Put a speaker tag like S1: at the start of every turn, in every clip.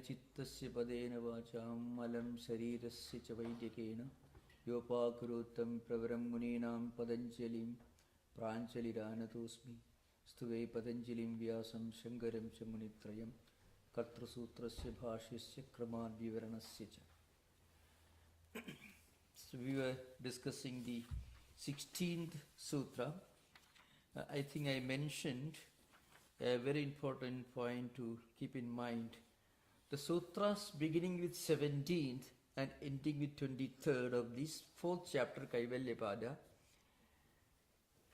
S1: chittasya padena vacham malam sharirasya cha vaidyakena yopakurutam pravaram muninam patanjalim pranchaliranatosmi stuve patanjalim vyasam shankaram cha munitrayam katra sutrasya bhashyasya kraman vivaranasya cha. So we were discussing the 16th sutra. I think I mentioned a very important point to keep in mind. The sutras beginning with 17th and ending with 23rd of this 4th chapter Kaivalyapada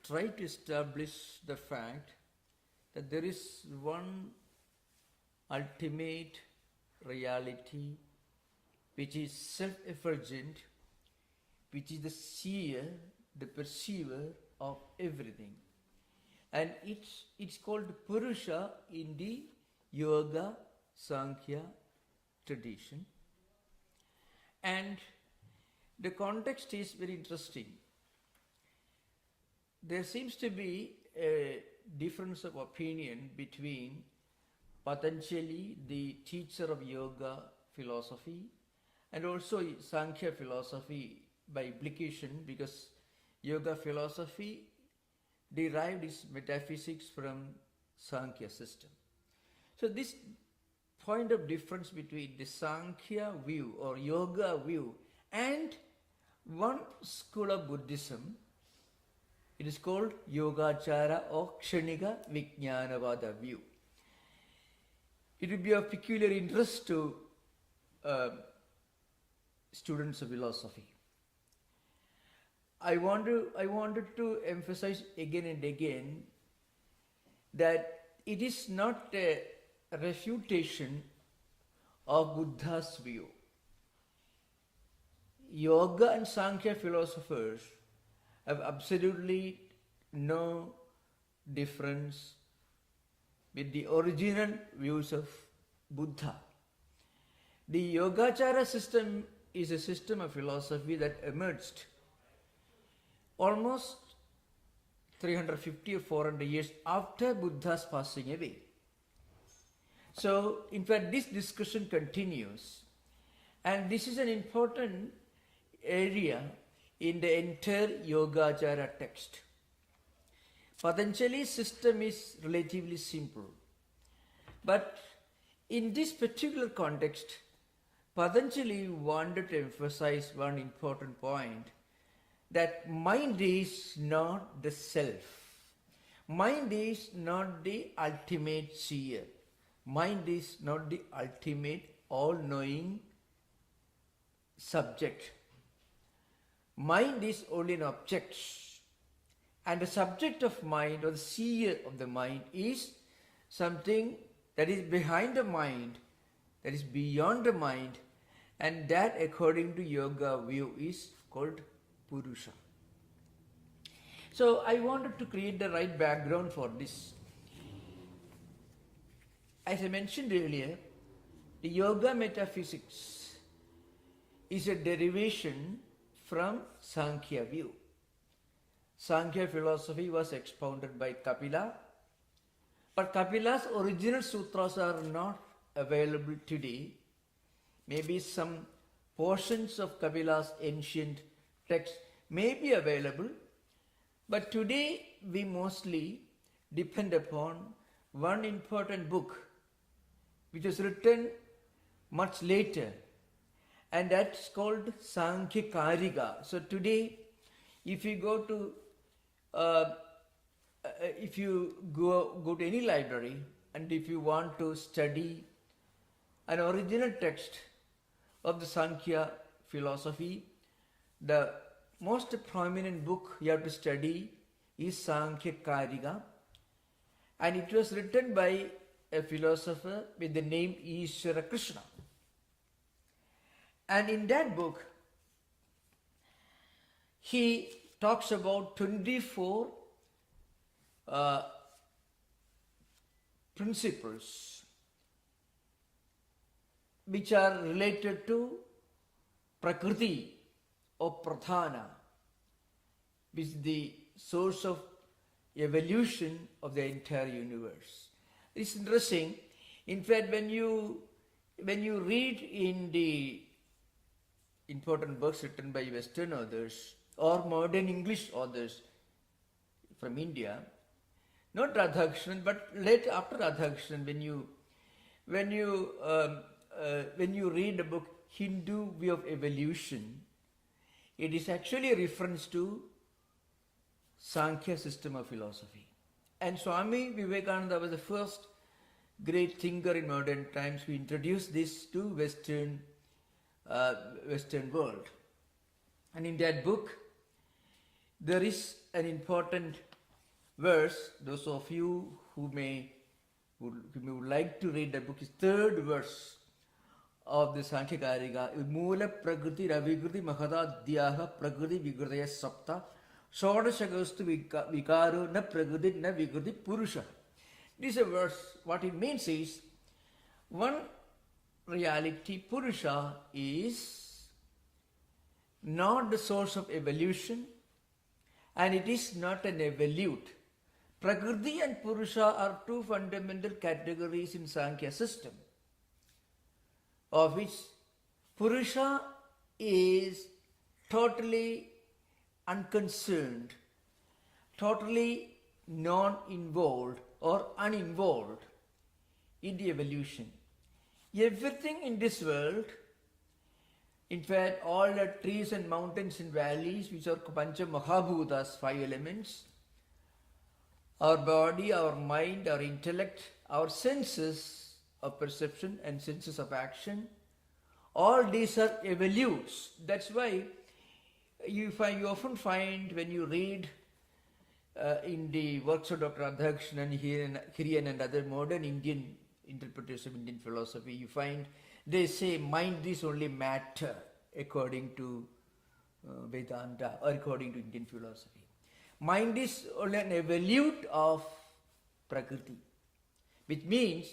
S1: try to establish the fact that there is one ultimate reality which is self-effulgent, which is the seer, the perceiver of everything. And it's called Purusha in the Yoga Sankhya tradition. And the context is very interesting. There seems to be a difference of opinion between Patanjali, the teacher of yoga philosophy, and also Sankhya philosophy by implication, because yoga philosophy derived its metaphysics from Sankhya system. So this point of difference between the Sankhya view or yoga view and one school of Buddhism, it is called Yogachara or Kshanika Vijnanavada view. It will be of peculiar interest to students of philosophy. I wanted to emphasize again and again that it is not a refutation of Buddha's view. Yoga and Sankhya philosophers have absolutely no difference with the original views of Buddha. The Yogachara system is a system of philosophy that emerged almost 350 or 400 years after Buddha's passing away. So, in fact, this discussion continues, and this is an important area in the entire Yogachara text. Patanjali's system is relatively simple, but in this particular context, Patanjali wanted to emphasize one important point, that mind is not the self. Mind is not the ultimate seer. Mind is not the ultimate all-knowing subject. Mind is only an object. And the subject of mind or the seer of the mind is something that is behind the mind, that is beyond the mind, and that according to yoga view is called Purusha. So I wanted to create the right background for this. As I mentioned earlier, the yoga metaphysics is a derivation from Sankhya view. Sankhya philosophy was expounded by Kapila, but Kapila's original sutras are not available today. Maybe some portions of Kapila's ancient text may be available, but today we mostly depend upon one important book which was written much later, and that's called Sankhya Karika. So today, if you go to go to any library, and if you want to study an original text of the Sankhya philosophy, the most prominent book you have to study is Sankhya Karika, and it was written by a philosopher with the name Ishvara Krishna. And in that book, he talks about 24 principles which are related to Prakriti or Pradhana, which is the source of evolution of the entire universe. It's interesting. In fact, when you when you read in the important books written by Western authors or modern English authors from India, not Radhakrishnan, but later after Radhakrishnan, when you read the book Hindu View of Evolution, it is actually a reference to Sankhya system of philosophy. And Swami Vivekananda was the first great thinker in modern times who introduced this to Western world. And in that book, there is an important verse. Those of you who would like to read the book, is third verse of the Sankhya Karika. Mula prakriti ravikriti mahadadhyaha prakriti vigridaya sapta shodashagastu vikaro na prakriti na vikriti purusha. This is a verse. What it means is, one reality, Purusha, is not the source of evolution, and it is not an evolute. Prakriti and Purusha are two fundamental categories in Sankhya system, of which Purusha is totally unconcerned, totally non-involved or uninvolved in the evolution. Everything in this world, in fact, all the trees and mountains and valleys, which are Pancha Mahabhutas, 5 elements, our body, our mind, our intellect, our senses of perception and senses of action, all these are evolutes. That's why you often find when you read in the works of Dr. Radhakrishnan, Hirian and other modern Indian interpretation of Indian philosophy, you find they say mind is only matter according to Vedanta or according to Indian philosophy. Mind is only an evolute of Prakriti, which means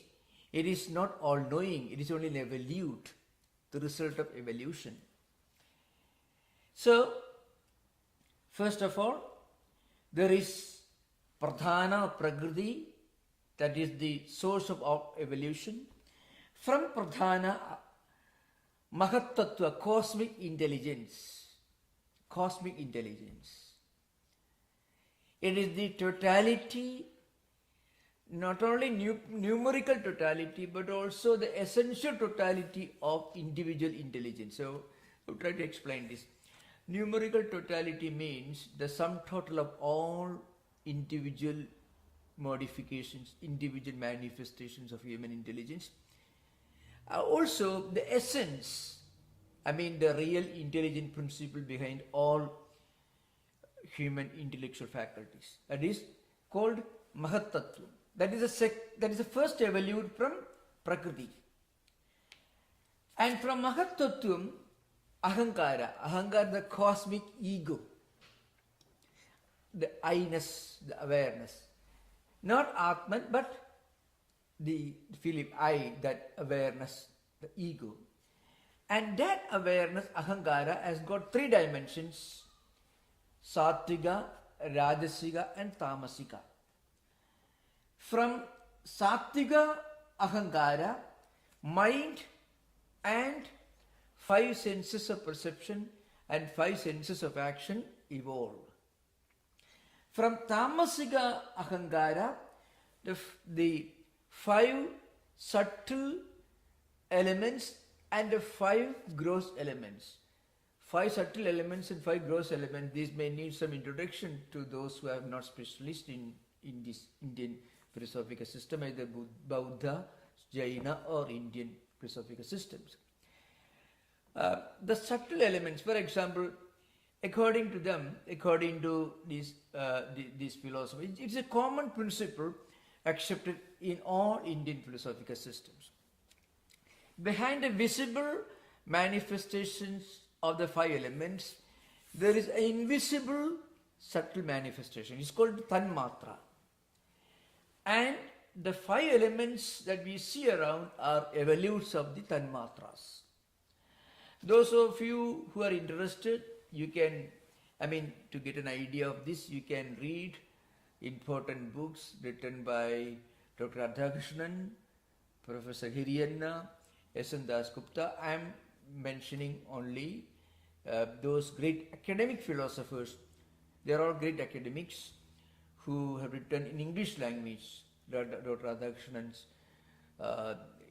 S1: it is not all-knowing, it is only an evolute, the result of evolution. So, first of all, there is Pradhana Prakriti, that is the source of evolution. From Pradhana, Mahattattva, cosmic intelligence. Cosmic intelligence. It is the totality, not only numerical totality, but also the essential totality of individual intelligence. So, I'll try to explain this. Numerical totality means the sum total of all individual modifications, individual manifestations of human intelligence. Also, the essence, the real intelligent principle behind all human intellectual faculties. That is called Mahattattva. That is the first evolute from Prakriti. And from Mahattattvam, Ahankara, the cosmic ego, the I-ness, the awareness. Not Atman, but the feeling I, that awareness, the ego. And that awareness, Ahankara, has got 3 dimensions: Sattvika, Rajasika and Tamasika. From Sattvika Ahankara, mind and 5 senses of perception and 5 senses of action evolve. From Tamasika Ahankara, the 5 subtle elements and the 5 gross elements. 5 subtle elements and 5 gross elements, these may need some introduction to those who are not specialists in this Indian philosophical system, either Buddha, Jaina or Indian philosophical systems. The subtle elements, for example, according to them, according to this philosophy, it's a common principle accepted in all Indian philosophical systems. Behind the visible manifestations of the 5 elements, there is an invisible subtle manifestation. It's called Tanmatra. And the 5 elements that we see around are evolutes of the Tanmatras. Those of you who are interested, you can, to get an idea of this, you can read important books written by Dr. Radhakrishnan, Professor Hiriyanna, S.N. Dasgupta. I am mentioning only those great academic philosophers. They are all great academics who have written in English language. Dr. Radhakrishnan's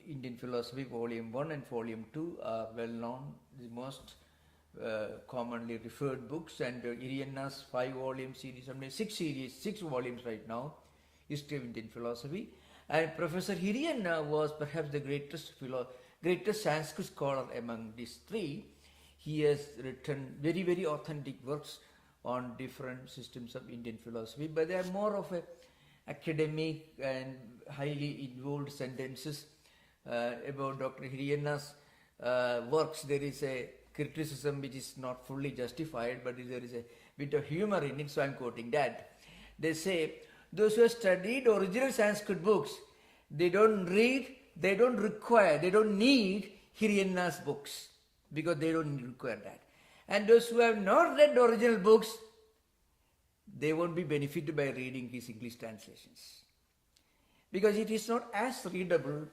S1: Indian Philosophy Volume 1 and Volume 2 are well known, the most commonly referred books, and Irianna's 5-volume series, sometimes 6 volumes right now, History of Indian Philosophy. And Professor Hiriyanna was perhaps the greatest Sanskrit scholar among these three. He has written very, very authentic works on different systems of Indian philosophy, but they are more of a academic and highly involved sentences about Dr. Hiriyanna's works. There is a criticism which is not fully justified, but there is a bit of humor in it, so I am quoting that. They say, those who have studied original Sanskrit books, they don't read, they don't require, they don't need Hiriyanna's books, because they don't require that. And those who have not read the original books, they won't be benefited by reading his English translations, because it is not as readable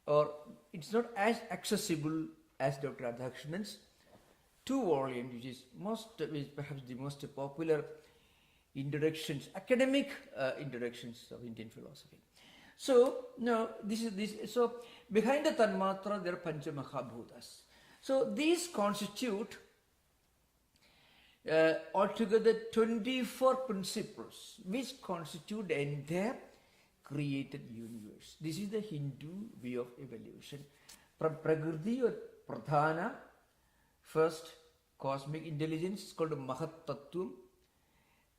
S1: or it's not as accessible as Dr. Radhakrishnan's 2 volumes, which is perhaps the most popular introductions, academic introductions of Indian philosophy. So now so behind the Tanmatra there are Pancha Mahabhutas. So these constitute altogether 24 principles which constitute the entire created universe. This is the Hindu view of evolution. From Prakriti or Pradhana, first cosmic intelligence is called Mahat Tattvam.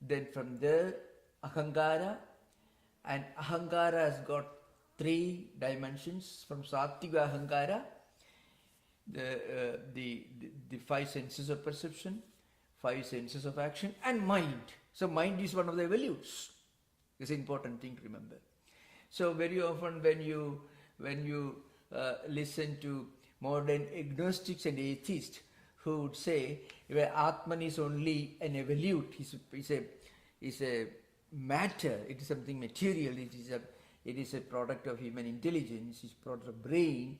S1: Then from there Ahankara, and Ahankara has got 3 dimensions. From Sattvika Ahankara, the 5 senses of perception, 5 senses of action, and mind. So mind is one of the evolutes. It's an important thing to remember. So very often when you listen to modern agnostics and atheists who would say where Atman is only an evolute, is a matter, it is something material, it is a product of human intelligence, it's a product of brain.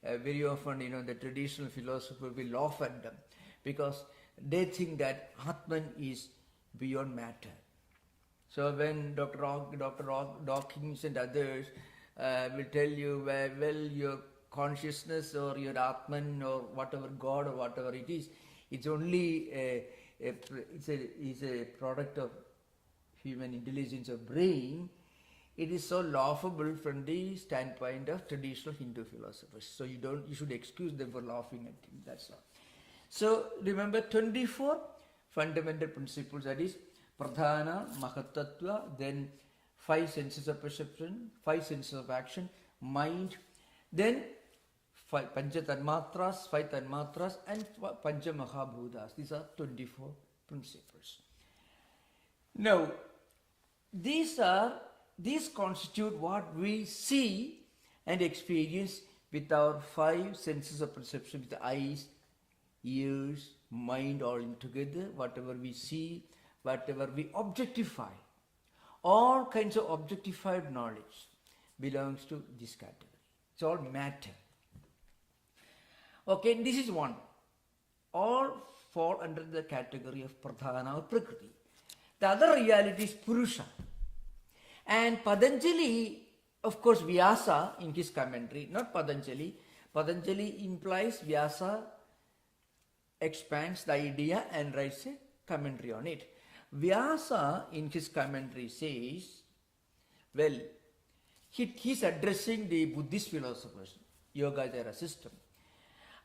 S1: Very often, the traditional philosopher will laugh at them because they think that Atman is beyond matter. So when Dr. Dawkins and others will tell you, well, your consciousness or your Atman or whatever God or whatever it is, it's only it's a product of human intelligence or brain. It is so laughable from the standpoint of traditional Hindu philosophers. So you should excuse them for laughing at him. That's all. So remember 24 fundamental principles, that is Pradhana, Mahatattva, then 5 senses of perception, 5 senses of action, mind, then 5 Pancha Tanmatras, 5 Tanmatras, and Pancha Mahabhutas. These are 24 principles. Now, these constitute what we see and experience with our 5 senses of perception, with the eyes, ears, mind, all in together. Whatever we see, whatever we objectify, all kinds of objectified knowledge belongs to this category. It's all matter. Okay, this is one. All fall under the category of Pradhana or Prakriti. The other reality is Purusha. And Patanjali, of course, Vyasa in his commentary, not Patanjali. Patanjali implies Vyasa expands the idea and writes a commentary on it. Vyasa in his commentary says, well, he's addressing the Buddhist philosophers, Yogacara system.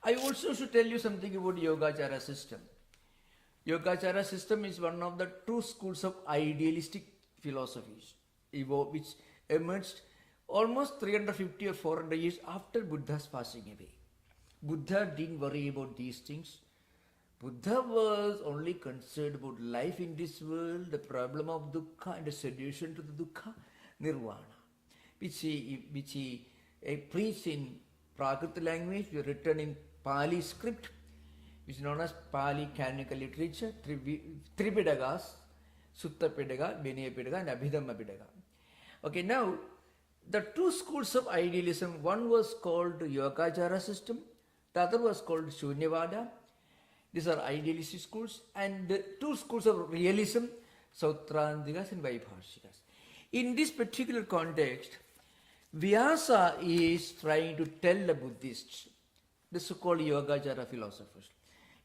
S1: I also should tell you something about Yogacara system. Yogacara system is one of the 2 schools of idealistic philosophies, which emerged almost 350 or 400 years after Buddha's passing away. Buddha didn't worry about these things. Buddha was only concerned about life in this world, the problem of dukkha and the solution to the dukkha, nirvana, which he preached in Prakrit language, written in Pali script, which is known as Pali canonical literature, Tripidakas, Sutta Pitaka, Vinaya Pitaka, and Abhidhamma Pitaka. Okay, now the two schools of idealism, one was called Yogacara system, the other was called Shunyavada. These are idealist schools, and the two schools of realism, Sautrantikas and Vaibhashikas. In this particular context, Vyasa is trying to tell the Buddhists, the so-called Yogacara philosophers,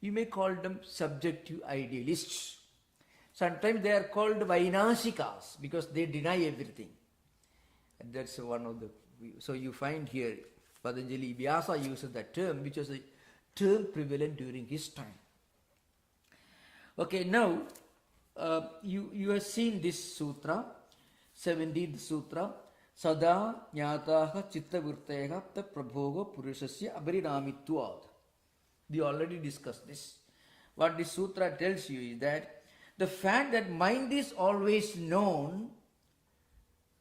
S1: you may call them subjective idealists. Sometimes they are called Vainashikas because they deny everything. And that's one of the... So you find here, Patanjali, Vyasa uses that term, which was a term prevalent during his time. Okay, now you have seen this sutra, 17th sutra, Sada Jnataha Chitta Vritteha Ta Prabhoga Purushasya Aparinamittvad. We already discussed this. What this sutra tells you is that the fact that mind is always known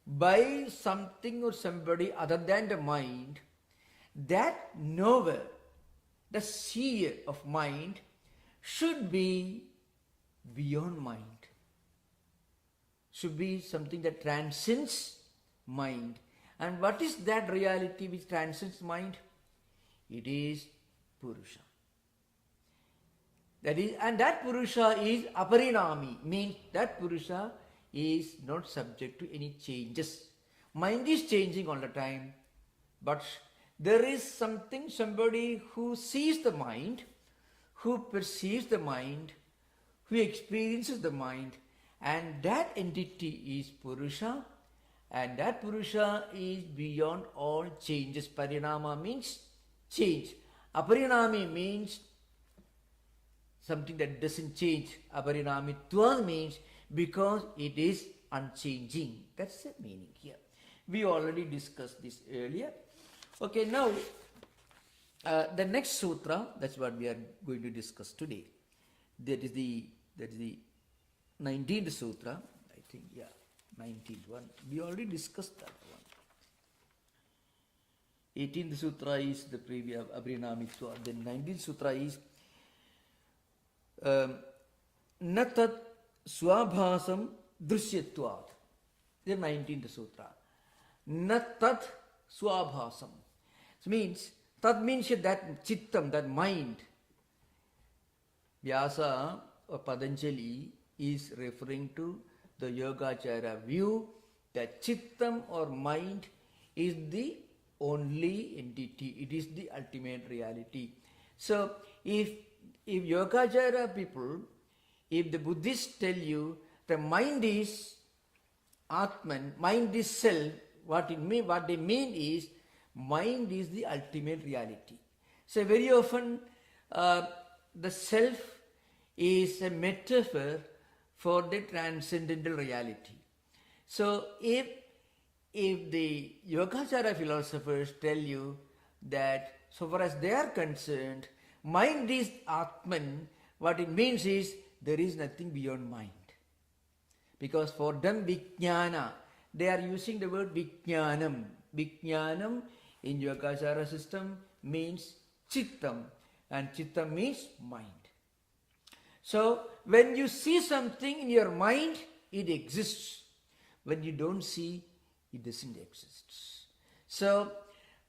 S1: by something or somebody other than the mind, that knower, the seer of mind, should be beyond mind. Should be something that transcends mind. And what is that reality which transcends mind? It is Purusha. That is, and that Purusha is aparinami, means that Purusha is not subject to any changes. Mind is changing all the time, but there is something, somebody who sees the mind, who perceives the mind, who experiences the mind, and that entity is Purusha, and that Purusha is beyond all changes. Parinama means change. Aparinami means something that doesn't change. Aparinamitva means because it is unchanging. That's the meaning here. We already discussed this earlier. Okay, now the next sutra, that's what we are going to discuss today. That is the 19th sutra, I think, yeah, 19th one. We already discussed that one. 18th sutra is the previous Abrinamitva. Then 19th sutra is Natat Swabhasam Drishyatvat. The 19th sutra. Natat Swabhasam. So means, that means that chittam, that mind. Vyasa or Patanjali is referring to the Yogacara view that chittam or mind is the only entity. It is the ultimate reality. So if Yogacara people, if the Buddhists tell you the mind is Atman, mind is self, what they mean is mind is the ultimate reality. So very often the self is a metaphor for the transcendental reality. So if the Yogacara philosophers tell you that so far as they are concerned, mind is Atman, what it means is there is nothing beyond mind. Because for them Vijnana, they are using the word Vijnanam. Vijnanam in Yogacara system means Chittam, and Chittam means mind. So when you see something in your mind, it exists. When you don't see, it doesn't exist. So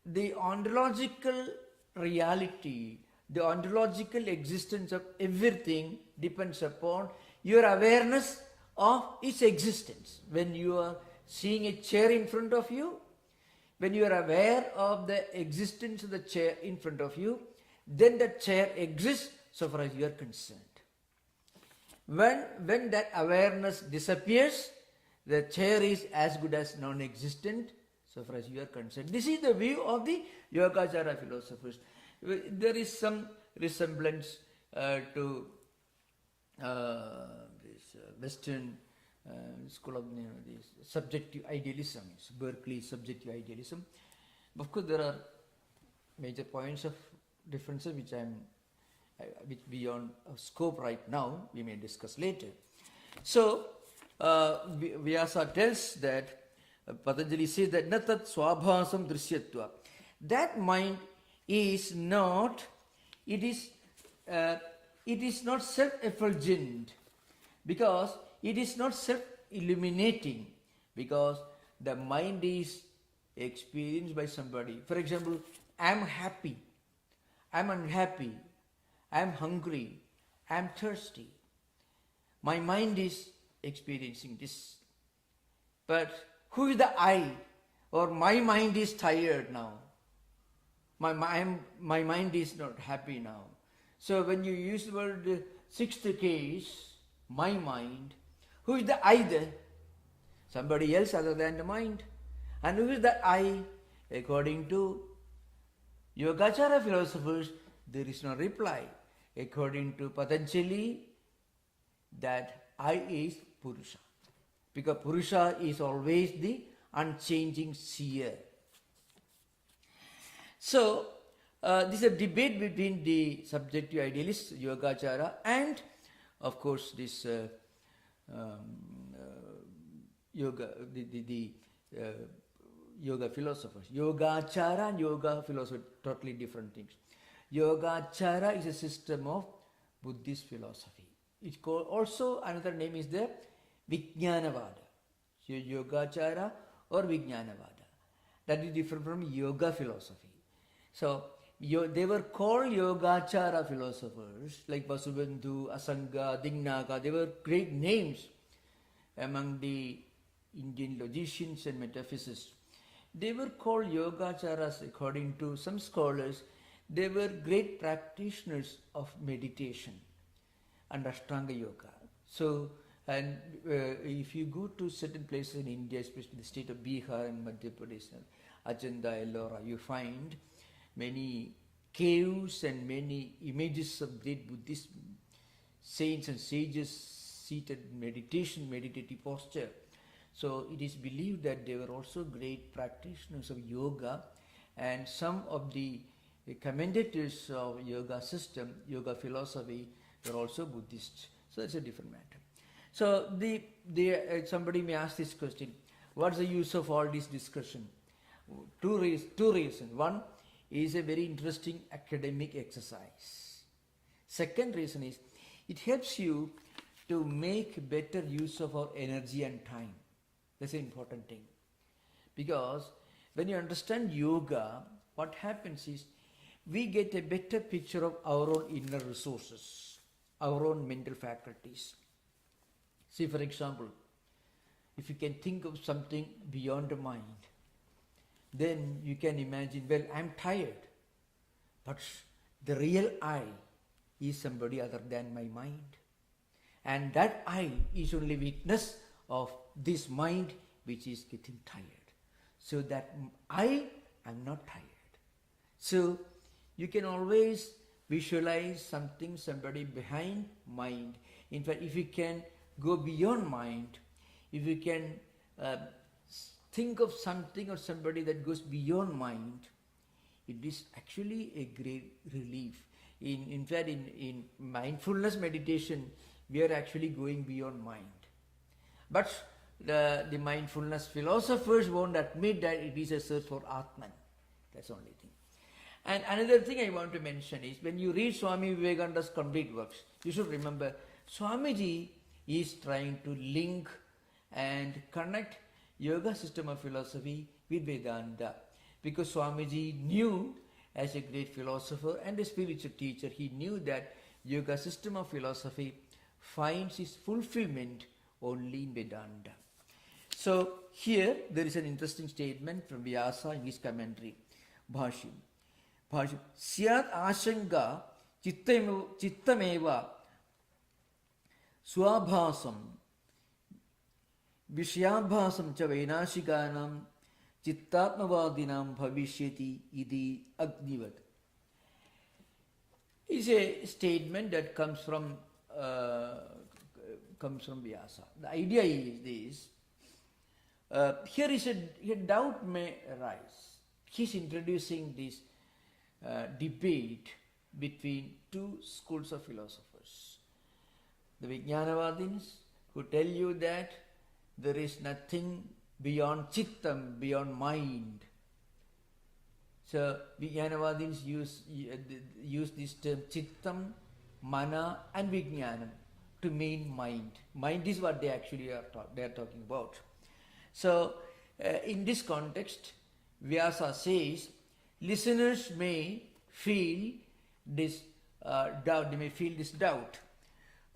S1: the ontological reality, the ontological existence of everything depends upon your awareness of its existence. When you are seeing a chair in front of you, when you are aware of the existence of the chair in front of you, then the chair exists so far as you are concerned. When that awareness disappears, the chair is as good as non-existent so far as you are concerned. This is the view of the Yogacara philosophers. There is some resemblance to this Western school of this subjective idealism, Berkeley subjective idealism. Of course, there are major points of differences which beyond scope right now, we may discuss later. So, Vyasa tells that, Patanjali says that Natat Swabhasam Drishyatva. That mind is not, it is not self-effulgent, because it is not self-illuminating, because the mind is experienced by somebody. For example, I am happy, I am unhappy, I am hungry, I am thirsty. My mind is experiencing this. But who is the I? Or my mind is tired now. My mind is not happy now. So when you use the word sixth case, my mind, who is the I there? Somebody else other than the mind. And who is the I? According to Yogacara philosophers, there is no reply. According to Patanjali, that I is Purusha. Because Purusha is always the unchanging seer. So, this is a debate between the subjective idealists, Yogacara, and of course this yoga, the yoga philosophers. Yogacara and yoga philosophy, totally different things. Yogacara is a system of Buddhist philosophy. It's called, also another name is the Vijnanavada. So Yogacara or Vijnanavada. That is different from yoga philosophy. So they were called Yogacara philosophers like Vasubandhu, Asanga, Dignaga. They were great names among the Indian logicians and metaphysicists. They were called Yogacharas according to some scholars. They were great practitioners of meditation and Ashtanga Yoga. So, and if you go to certain places in India, especially the state of Bihar and Madhya Pradesh, Ajanta, Ellora, you find many caves and many images of great Buddhist saints and sages seated meditative posture. So it is believed that they were also great practitioners of yoga, and some of the commentators of yoga system, yoga philosophy, were also Buddhists. So it's a different matter. So somebody may ask this question: what's the use of all this discussion? Two reasons. One is a very interesting academic exercise. Second reason is it helps you to make better use of our energy and time. That's an important thing. Because when you understand yoga, what happens is we get a better picture of our own inner resources, our own mental faculties. See, for example, if you can think of something beyond the mind, then you can imagine, well, I'm tired, but the real I is somebody other than my mind. And that I is only witness of this mind which is getting tired. So that I am not tired. So you can always visualize somebody behind mind. In fact, if you can go beyond mind, if you can think of something or somebody that goes beyond mind, it is actually a great relief. In fact, in mindfulness meditation, we are actually going beyond mind. But the mindfulness philosophers won't admit that it is a search for Atman. That's the only thing. And another thing I want to mention is, when you read Swami Vivekananda's complete works, you should remember Swamiji is trying to link and connect yoga system of philosophy with Vedanta. Because Swamiji knew, as a great philosopher and a spiritual teacher, he knew that yoga system of philosophy finds its fulfillment only in Vedanta. So here there is an interesting statement from Vyasa in his commentary. Bhashyam. Syat ashanga chittameva swabhasam vishyabhasam cha vainashikanam chittatmavadinam bhavishyati idi agnivat. It's a statement that comes from Vyasa. The idea is this. Here is a doubt may arise. He's introducing this debate between two schools of philosophers. The Vijnanavadins, who tell you that there is nothing beyond chittam, beyond mind. So Vijnanavadins use this term chittam, mana and vijnanam to mean mind. Mind is what they actually are talking about. So in this context, Vyasa says, listeners may feel this doubt, they may feel this doubt.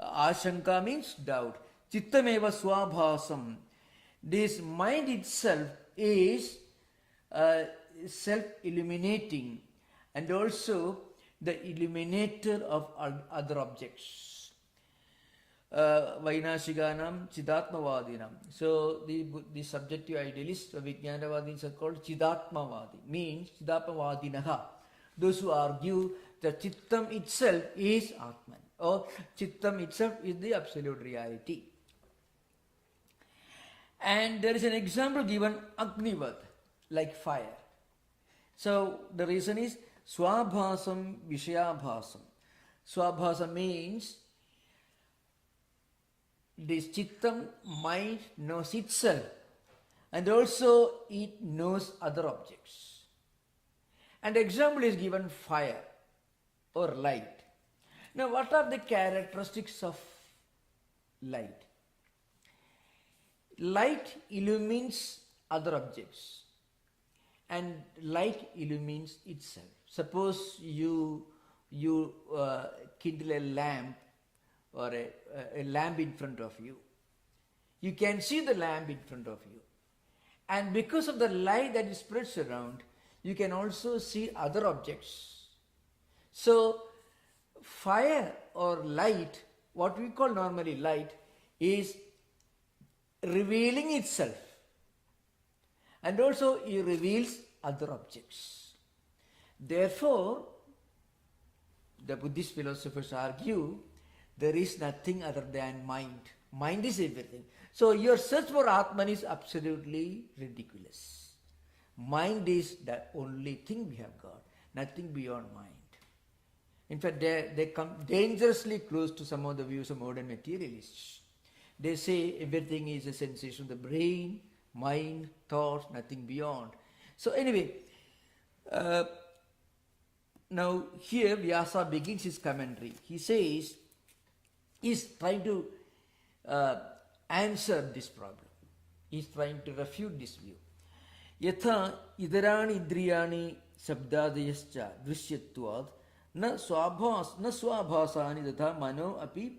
S1: Ashanka means doubt. Chittameva swabhasam. This mind itself is self-illuminating and also the illuminator of other objects. Vainashikanam Chidatmavadinam. So the subjective idealists or Vijnanavadins are called Chidatmavadi, means Chidatmavadinaha. Those who argue that Chittam itself is Atman, or Chittam itself is the absolute reality. And there is an example given, Agnivad, like fire. So the reason is Swabhasam Vishayabhasam. Swabhasam means this Chittam mind knows itself and also it knows other objects. And example is given fire or light. Now what are the characteristics of light? Light illumines other objects and light illumines itself. Suppose you kindle a lamp or a lamp in front of you. You can see the lamp in front of you. And because of the light that is spreads around, you can also see other objects. So fire or light, what we call normally light, is revealing itself. And also it reveals other objects. Therefore, the Buddhist philosophers argue there is nothing other than mind. Mind is everything. So your search for Atman is absolutely ridiculous. Mind is the only thing we have got, nothing beyond mind. In fact, they come dangerously close to some of the views of modern materialists. They say everything is a sensation of the brain, mind, thoughts, nothing beyond. So anyway, now here Vyasa begins his commentary. He says, he's trying to answer this problem. He's trying to refute this view. Yatha idarani indriyani sabdadayascha drishyatvad na swabhasani tatha mano api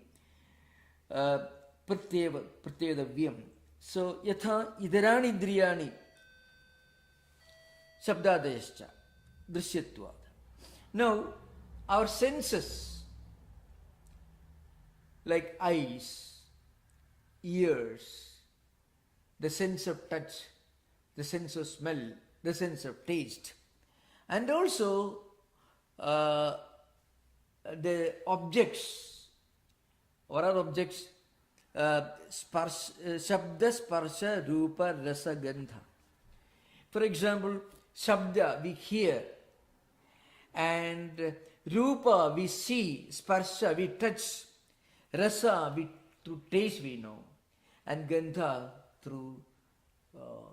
S1: pratyedavyam. So yatha idarani indriyani sabdadayascha drishyatvad. Now our senses like eyes, ears, the sense of touch, the sense of smell, the sense of taste, and also the objects. What are objects? Shabda, sparsha, rupa, rasa, gandha. For example, shabda we hear, and rupa we see, sparsha we touch, rasa we through taste we know, and gandha through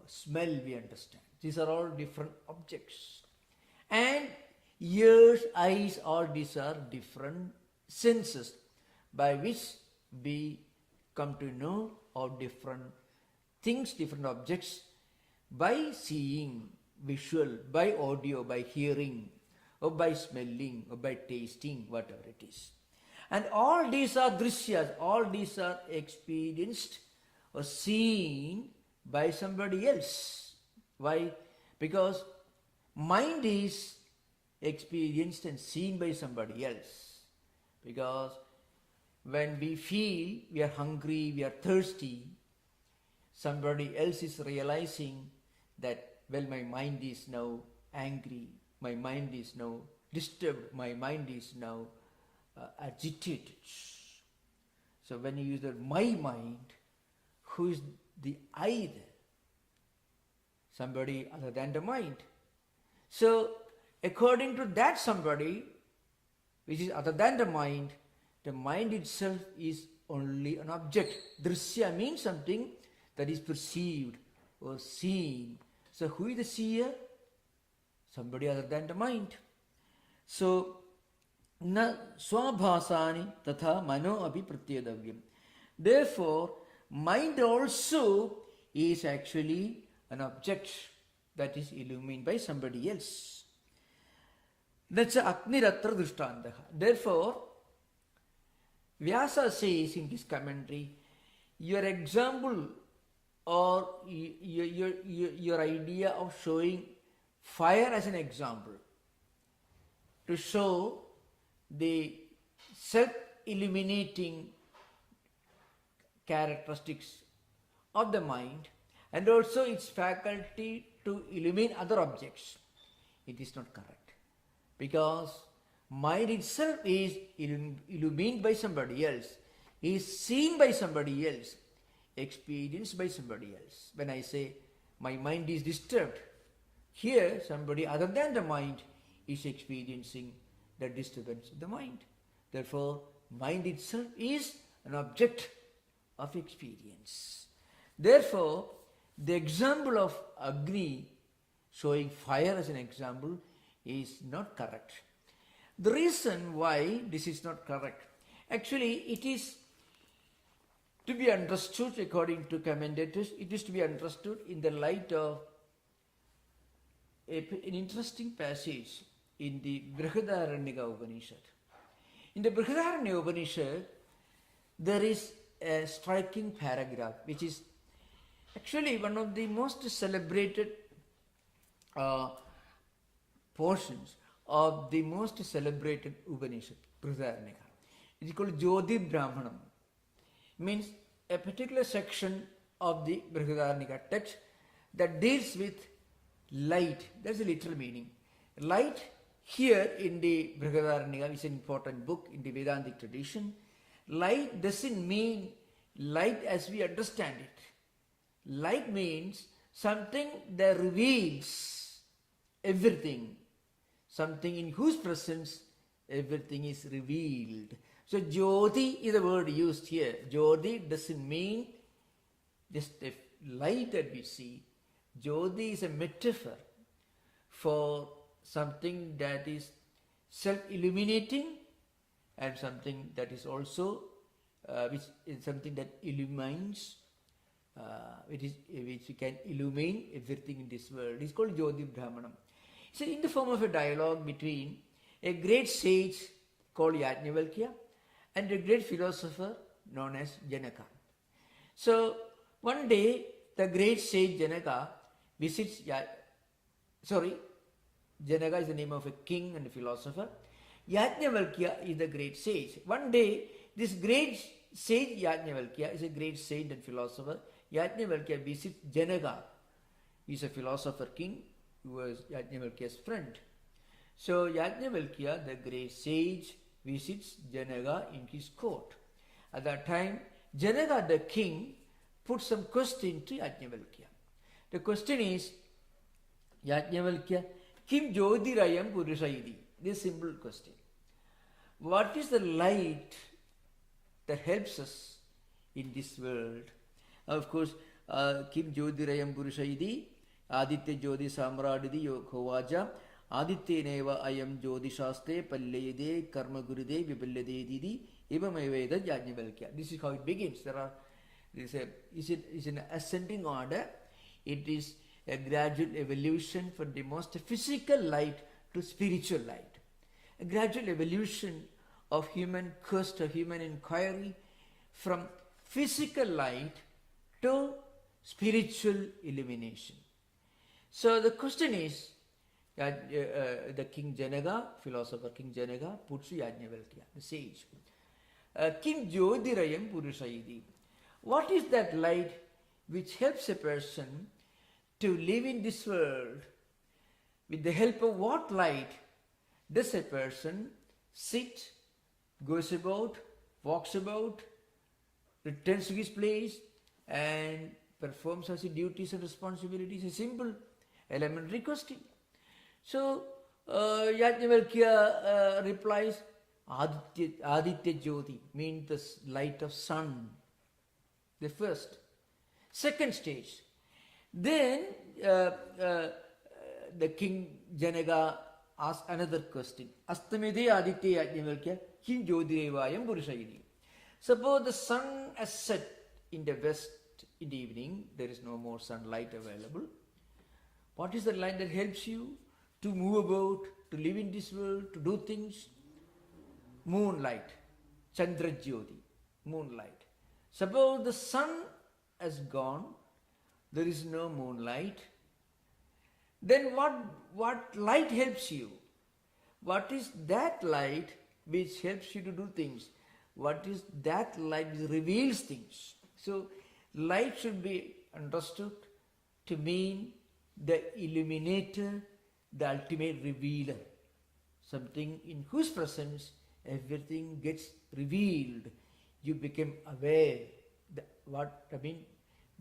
S1: smell we understand. These are all different objects. And ears, eyes, all these are different senses by which we come to know of different things, different objects by seeing, visual, by audio, by hearing, or by smelling, or by tasting, whatever it is. And all these are drishyas, all these are experienced or seen by somebody else. Why? Because mind is experienced and seen by somebody else. Because when we feel we are hungry, we are thirsty, somebody else is realizing that, well, my mind is now angry, my mind is now disturbed, my mind is now agitated. So when you use the my mind, who is the I there? Somebody other than the mind. So according to that somebody, which is other than the mind itself is only an object. Drishya means something that is perceived or seen. So who is the seer? Somebody other than the mind. So na swabhasani tatha mano api pratyedavyam. Therefore, mind also is actually an object. that is illumined by somebody else. That's Agniratra Drishtantaha. Therefore, Vyasa says in his commentary, your example or your idea of showing fire as an example to show the self-illuminating characteristics of the mind and also its faculty to illumine other objects, it is not correct, because mind itself is illumined by somebody else, is seen by somebody else, experienced by somebody else. When I say my mind is disturbed, here somebody other than the mind is experiencing the disturbance of the mind. Therefore, mind itself is an object of experience. Therefore, the example of Agni, showing fire as an example, is not correct. The reason why this is not correct, actually it is to be understood according to commentators, it is to be understood in the light of an interesting passage in the Brihadaranyaka Upanishad. In the Brihadaranyaka Upanishad, there is a striking paragraph which is actually one of the most celebrated portions of the most celebrated Upanishad, Brihadaranyaka. It is called Jyoti Brahmanam. Means a particular section of the Brihadaranyaka text that deals with light. That's the literal meaning. Light here in the Brihadaranyaka is an important book in the Vedantic tradition. Light doesn't mean light as we understand it. Light means something that reveals everything, something in whose presence everything is revealed. So Jyoti is the word used here. Jyoti doesn't mean just a light that we see. Jyoti is a metaphor for something that is self-illuminating and something that is also which is something that illumines, which can illumine everything in this world. It's called Jyoti Brahmanam. So in the form of a dialogue between a great sage called Yajnavalkya and a great philosopher known as Janaka. So one day the great sage Janaka visits Janaka is the name of a king and a philosopher. Yajnavalkya is the great sage. One day this great sage Yajnavalkya is a great saint and philosopher. Yajnavalkya visits Janaka. He is a philosopher king who was Yajnavalkya's friend. So Yajnavalkya, the great sage, visits Janaka in his court. At that time, Janaka the king put some question to Yajnavalkya. The question is, Yajnavalkya, Kim Jyotirayam Purushayidi? This simple question. What is the light that helps us in this world? Of course, Kim Jyotirayam Purushayidi, Aditya Jyoti Samradidi Yokovaja, Aditya Neva Ayam Jyoti Shaste, Pallayade, Karma Gurude, Vipallade Didi, Ivamaveda Yajnavalkya. This is how it begins. It's in ascending order. It is a gradual evolution from the most physical light to spiritual light. A gradual evolution of human quest, of human inquiry from physical light to spiritual illumination. So the question is, the King Janaka, philosopher King Janaka, puts to Yajnavalkya, the sage. Kim Jyotirayam Purushayidi. What is that light which helps a person to live in this world? With the help of what light does a person sit, goes about, walks about, returns to his place and performs his duties and responsibilities? A simple elementary question. So Yajnavalkya replies, Aditya Jyoti means the light of sun. The first. Second stage. Then the King Janaka asks another question. Astamide Aditya Yajnavalkya Kim Jyotirevayam Purushayini. Suppose the sun has set in the west in the evening, there is no more sunlight available. What is the light that helps you to move about, to live in this world, to do things? Moonlight, Chandra Jyoti, moonlight. Suppose the sun has gone, there is no moonlight, then what light helps you? What is that light which helps you to do things? What is that light which reveals things? So, light should be understood to mean the illuminator, the ultimate revealer. Something in whose presence everything gets revealed. You become aware.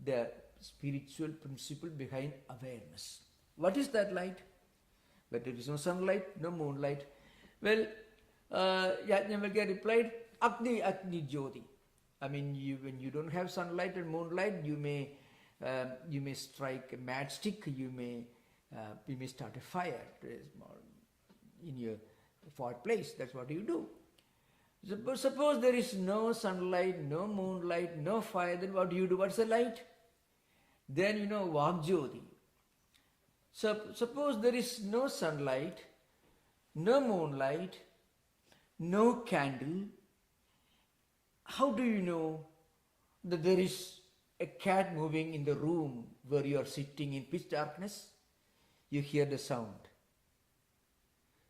S1: The spiritual principle behind awareness. What is that light? But there is no sunlight, no moonlight. Well, Yajnavalkya replied, Agni Jyoti. I mean, when you don't have sunlight and moonlight, you may strike a matchstick, you may start a fire in your fireplace. That's what you do. Suppose there is no sunlight, no moonlight, no fire, then what do you do? What's the light? Then Vagjyoti. So suppose there is no sunlight, no moonlight, no candle. How do you know that there is a cat moving in the room where you are sitting in pitch darkness? You hear the sound.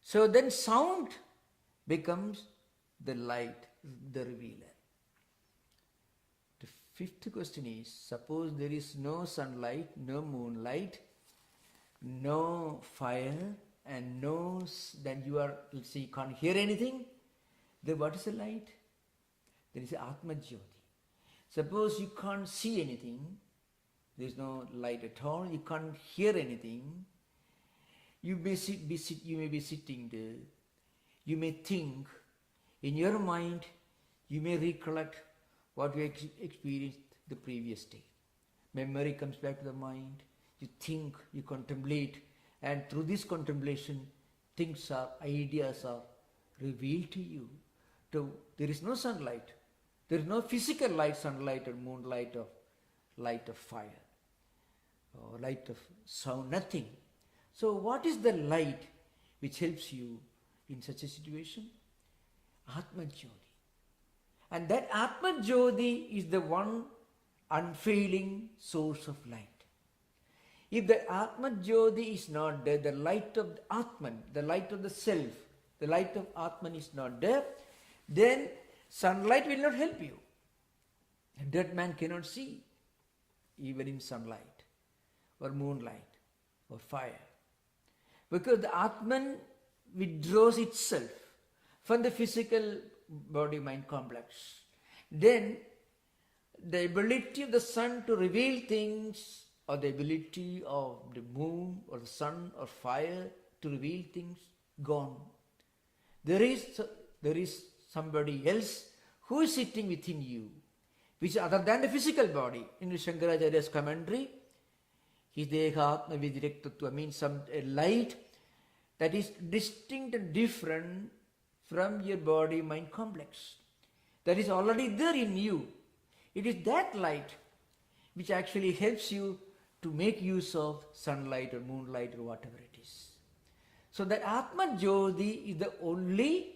S1: So then sound becomes the light, the revealer. The fifth question is, suppose there is no sunlight, no moonlight, no fire, and then you can't hear anything, then what is the light? There is Atma Jyoti. Suppose you can't see anything, there is no light at all, you can't hear anything, you may be sitting there, you may think, in your mind, you may recollect what you experienced the previous day. Memory comes back to the mind, you think, you contemplate, and through this contemplation, ideas are revealed to you. So there is no sunlight. There is no physical light, sunlight or moonlight or light of fire or light of sound, nothing. So what is the light which helps you in such a situation? Atma Jyoti. And that Atma Jyoti is the one unfailing source of light. If the Atma Jyoti is not there, the light of the Atman, the light of the self, the light of Atman is not there, then sunlight will not help you. A dead man cannot see, even in sunlight, or moonlight, or fire. Because the Atman withdraws itself from the physical body-mind complex. Then the ability of the sun to reveal things, or the ability of the moon or the sun or fire to reveal things, gone. There is somebody else who is sitting within you, which is other than the physical body. In Shankaracharya's commentary, his Deha Atma Vidirektatva means a light that is distinct and different from your body-mind complex. That is already there in you. It is that light which actually helps you to make use of sunlight or moonlight or whatever it is. So that Atma Jyoti is the only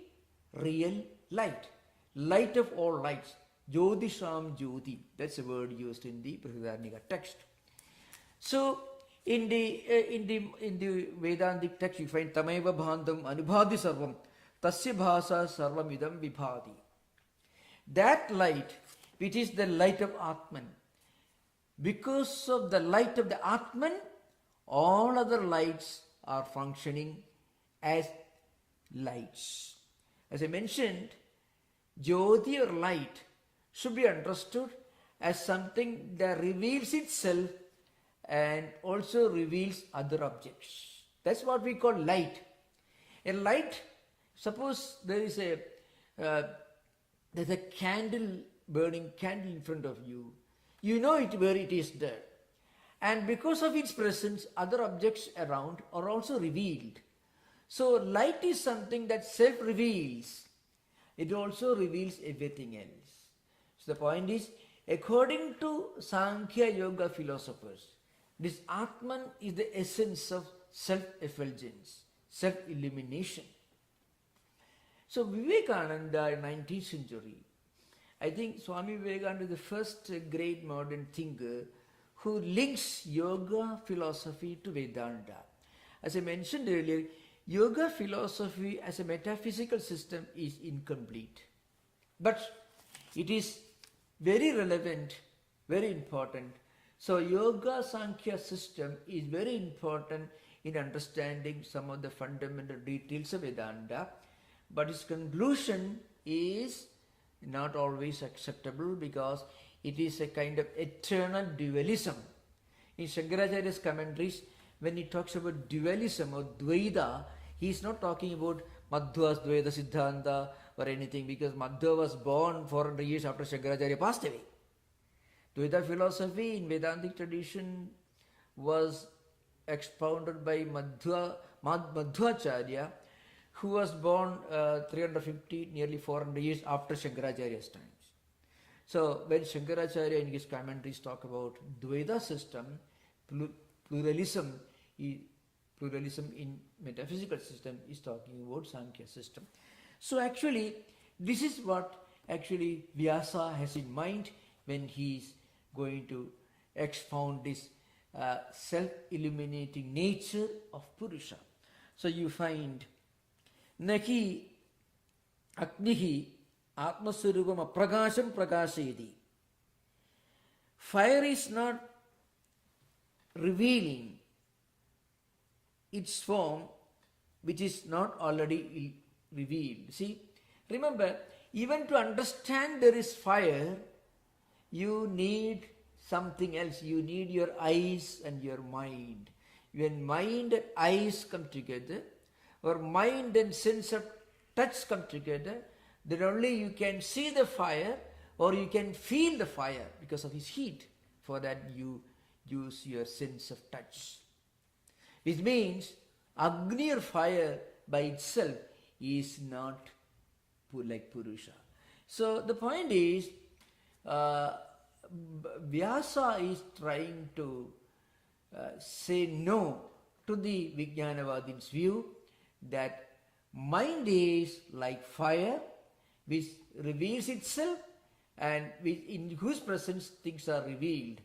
S1: real light. Light of all lights. Jyotisham Jyoti. That's a word used in the Brihadaranyaka text. So in the Vedantic text you find Tameva Bhandam Anubhadi Sarvam Tasya Bhasa Sarvam Idam Vibhadi. That light, which is the light of Atman, because of the light of the Atman, all other lights are functioning as lights. As I mentioned, Jyoti or light should be understood as something that reveals itself and also reveals other objects. That's what we call light. A light, suppose there is there's a burning candle in front of you. You know it where it is there. And because of its presence, other objects around are also revealed. So light is something that self-reveals. It also reveals everything else. So the point is, according to Sankhya Yoga philosophers, This Atman is the essence of self-effulgence, self-illumination. So Vivekananda in 19th century, I think Swami Vivekananda is the first great modern thinker who links yoga philosophy to Vedanta. As I mentioned earlier, yoga philosophy as a metaphysical system is incomplete. But it is very relevant, very important. So Yoga Sankhya system is very important in understanding some of the fundamental details of Vedanta. But its conclusion is not always acceptable because it is a kind of eternal dualism. In Shankaracharya's commentaries, when he talks about dualism or Dvaita, he is not talking about Madhva's Dvaita Siddhanta or anything, because Madhva was born 400 years after Shankaracharya passed away. Dvaita philosophy in Vedantic tradition was expounded by Madhvacharya, who was born 350, nearly 400 years after Shankaracharya's times. So when Shankaracharya in his commentaries talk about Dvaita system, pluralism in metaphysical system is talking about Sankhya system. So actually, this is what actually Vyasa has in mind when he is going to expound this self-illuminating nature of Purusha. So you find Nahi Agnihi Atmaswarupam Aprakasham Prakashedi. Fire is not revealing its form which is not already revealed. See, remember, even to understand there is fire, you need something else. You need your eyes and your mind. When mind and eyes come together, or mind and sense of touch come together, then only you can see the fire or you can feel the fire because of its heat. For that you use your sense of touch. Which means Agni or fire by itself is not like Purusha. So the point is, Vyasa is trying to say no to the Vijnanavadin's view that mind is like fire which reveals itself and in whose presence things are revealed.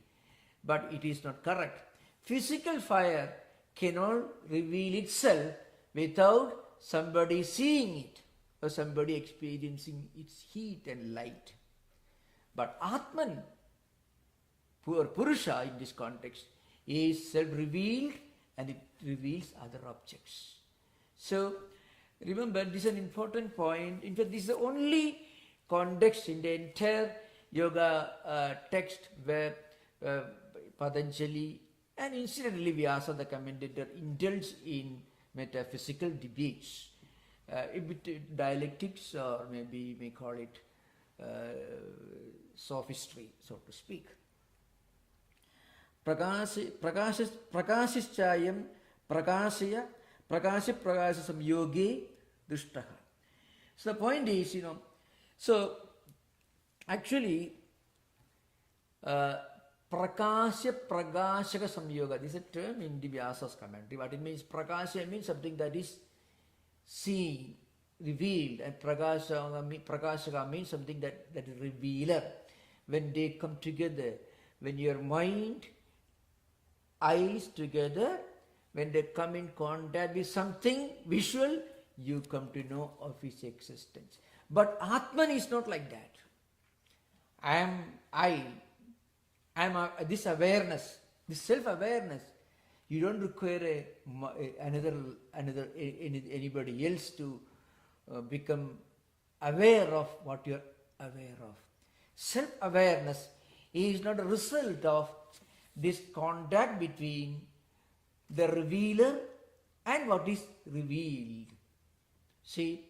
S1: But it is not correct. Physical fire cannot reveal itself without somebody seeing it or somebody experiencing its heat and light. But Atman, Purusha in this context, is self-revealed and it reveals other objects. So remember, this is an important point. In fact, this is the only context in the entire yoga text where Patanjali and incidentally Vyasa, the commentator, indulged in metaphysical debates, a bit dialectics, or maybe you may call it sophistry, so to speak. Prakashischayam prakashya prakasha samyoge dushtaha. So the point is, so actually prakasya prakashaka samyoga, this is a term in the Vyasa's commentary. What it means, prakasya means something that is seen, revealed, and prakashaka means something that is revealer. When they come together, when your mind, eyes together, when they come in contact with something visual, you come to know of its existence. But Atman is not like that. This awareness, this self-awareness. You don't require anybody else to become aware of what you're aware of. Self-awareness is not a result of this contact between the revealer and what is revealed. See,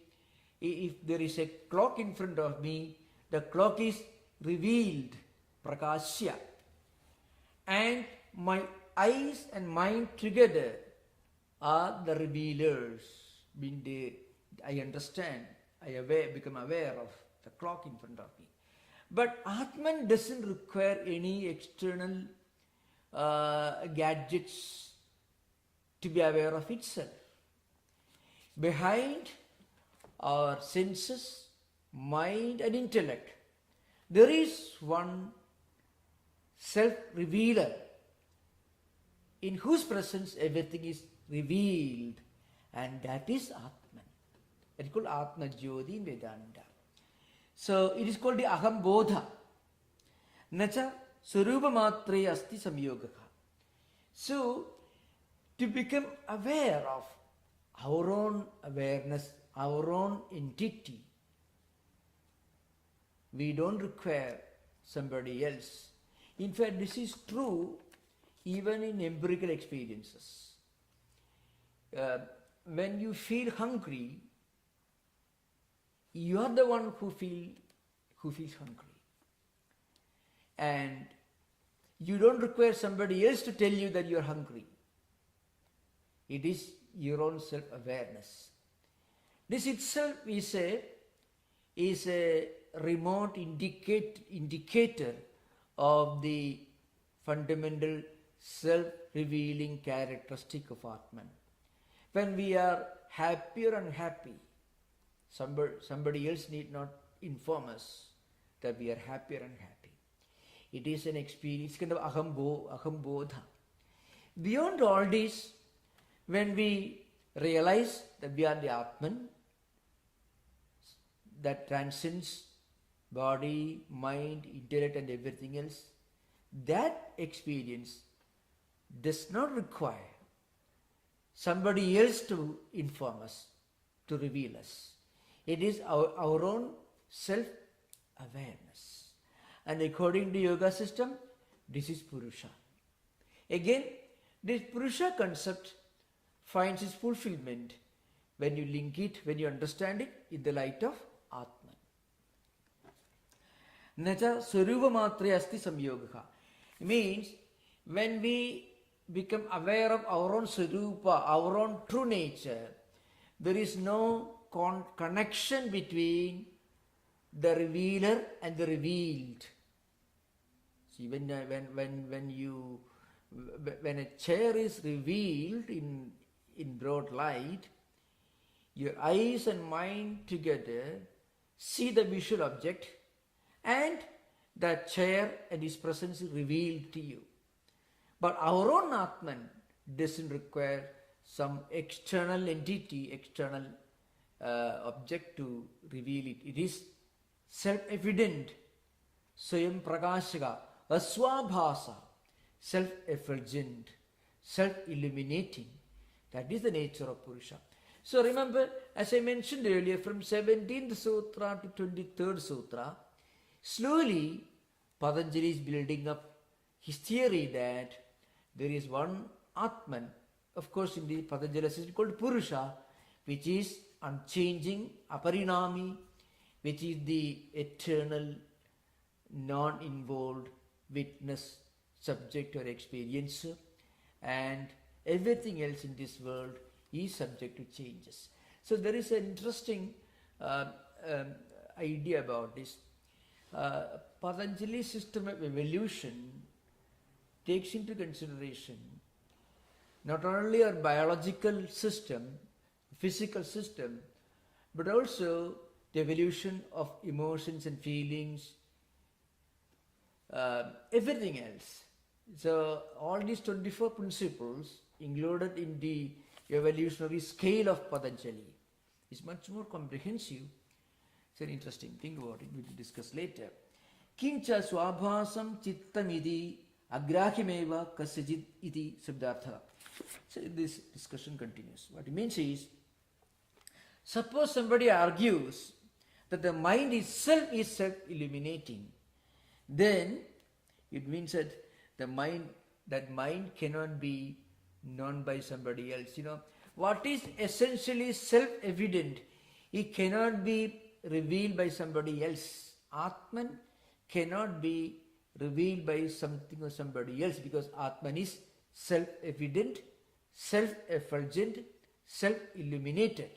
S1: if there is a clock in front of me, the clock is revealed, prakashya, and my eyes and mind together are the revealers. I understand, become aware of the clock in front of me. But Atman doesn't require any external gadgets to be aware of itself. Behind our senses, mind and intellect, there is one self-revealer in whose presence everything is revealed, and that is Atman. It is called Atma Jyoti in Vedanta. So it is called the Aham Bodha. Nacha Surupa Matre Asti Samyogaha. So to become aware of our own awareness, our own entity, we don't require somebody else. In fact, this is true even in empirical experiences. When you feel hungry, you are the one who feels hungry. And you don't require somebody else to tell you that you are hungry. It is your own self-awareness. This itself is a remote indicator of the fundamental self-revealing characteristic of Atman. When we are happy or unhappy, somebody else need not inform us that we are happy or unhappy. It is an experience, kind of aham bodha. Beyond all this, when we realize that we are the Atman, that transcends body, mind, intellect and everything else, that experience does not require somebody else to inform us, to reveal us. It is our own self-awareness. And according to yoga system, this is Purusha. Again, this Purusha concept finds its fulfillment when you link it, when you understand it in the light of Atman. Nacha Swarupa Matre Asti Samyogaha. Means when we become aware of our own Swarupa, our own true nature, there is no connection between the revealer and the revealed. See, when a chair is revealed in broad light, your eyes and mind together see the visual object, and that chair and its presence is revealed to you. But our own Atman doesn't require some external entity, external object to reveal it. It is self-evident, Swayam Prakashaka, Aswabhasa, self-effulgent, self-illuminating. That is the nature of Purusha. So remember, as I mentioned earlier, from 17th Sutra to 23rd Sutra, slowly Patanjali is building up his theory that there is one Atman. Of course, in the Patanjali system called Purusha, which is unchanging, aparinami, which is the eternal, non-involved witness, subject or experiencer, and everything else in this world is subject to changes. So there is an interesting idea about this. Patanjali's system of evolution takes into consideration not only our biological system, physical system, but also the evolution of emotions and feelings, everything else. So all these 24 principles included in the evolutionary scale of Patanjali is much more comprehensive. It's an interesting thing about it, we will discuss later. Kincha swabhasam chittamidi agrahimeva kasyajit iti sabdartha. So this discussion continues. What it means is, suppose somebody argues that the mind itself is self-illuminating, then it means that that mind cannot be known by somebody else. You know, what is essentially self-evident, it cannot be revealed by somebody else. Atman cannot be revealed by something or somebody else, because Atman is self-evident, self-effulgent, self-illuminated.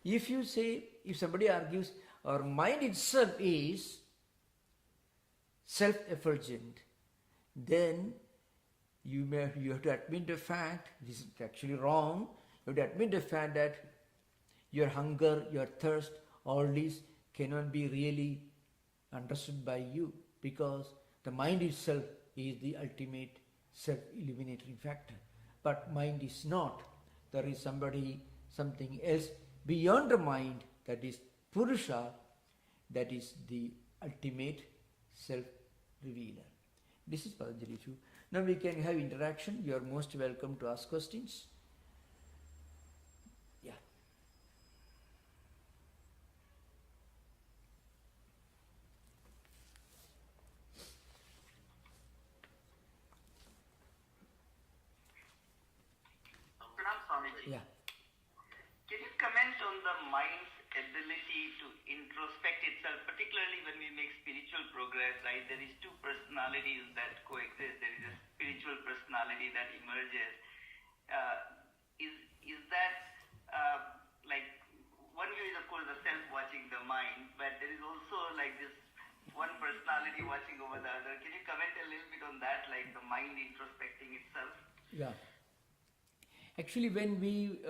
S1: If somebody argues our mind itself is self-effulgent, then you have to admit the fact, this is actually wrong, you have to admit the fact that your hunger, your thirst, all these cannot be really understood by you, because the mind itself is the ultimate self-illuminating factor. But mind is not. There is something else beyond the mind, that is Purusha, that is the ultimate self-revealer. This is Patanjali too. Now we can have interaction. You are most welcome to ask questions. Yeah.
S2: Pranam Swamiji.
S1: Yeah.
S2: Can you comment on the mind's ability to introspect itself, particularly when we make spiritual progress, right? There is two personalities that coexist. There is a spiritual personality that emerges. Is that like, one view is of course the self watching the mind, but there is also like this one personality watching over the other. Can you comment a little bit on that, like the mind introspecting itself?
S1: Yeah. Actually, when we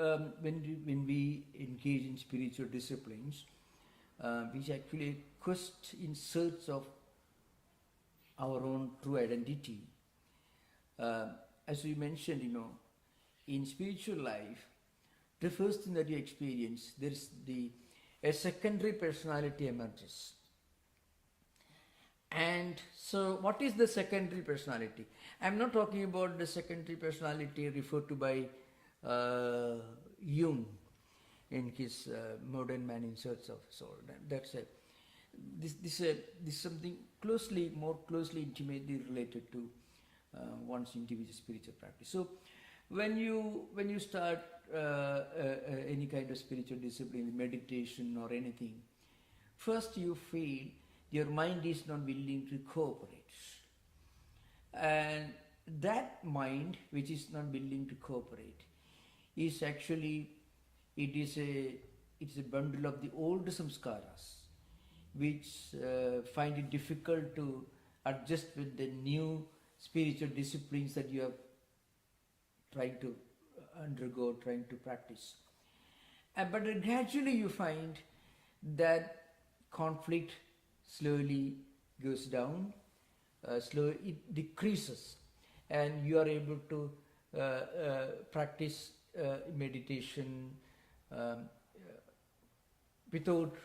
S1: engage in spiritual disciplines, we actually quest in search of our own true identity. As we mentioned, in spiritual life, the first thing that you experience, there is a secondary personality emerges. And so, what is the secondary personality? I'm not talking about the secondary personality referred to by Jung in his Modern Man in Search of Soul. That's it. This is something more closely, intimately related to one's individual spiritual practice. So, when you start any kind of spiritual discipline, meditation or anything, first you feel your mind is not willing to cooperate, and that mind which is not willing to cooperate is actually it's a bundle of the old samskaras which find it difficult to adjust with the new spiritual disciplines that you are trying to undergo, trying to practice. But gradually you find that conflict slowly goes down, slowly it decreases, and you are able to practice meditation without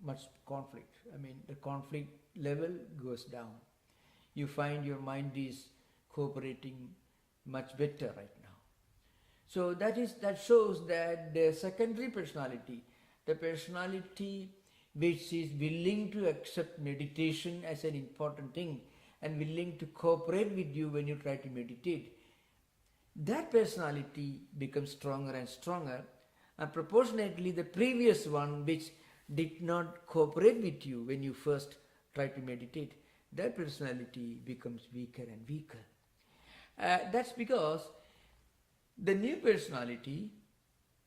S1: much conflict. I mean, the conflict level goes down. You find your mind is cooperating much better right now. So that shows that the secondary personality, the personality which is willing to accept meditation as an important thing and willing to cooperate with you when you try to meditate, that personality becomes stronger and stronger, and proportionately the previous one which did not cooperate with you when you first tried to meditate, that personality becomes weaker and weaker. That's because the new personality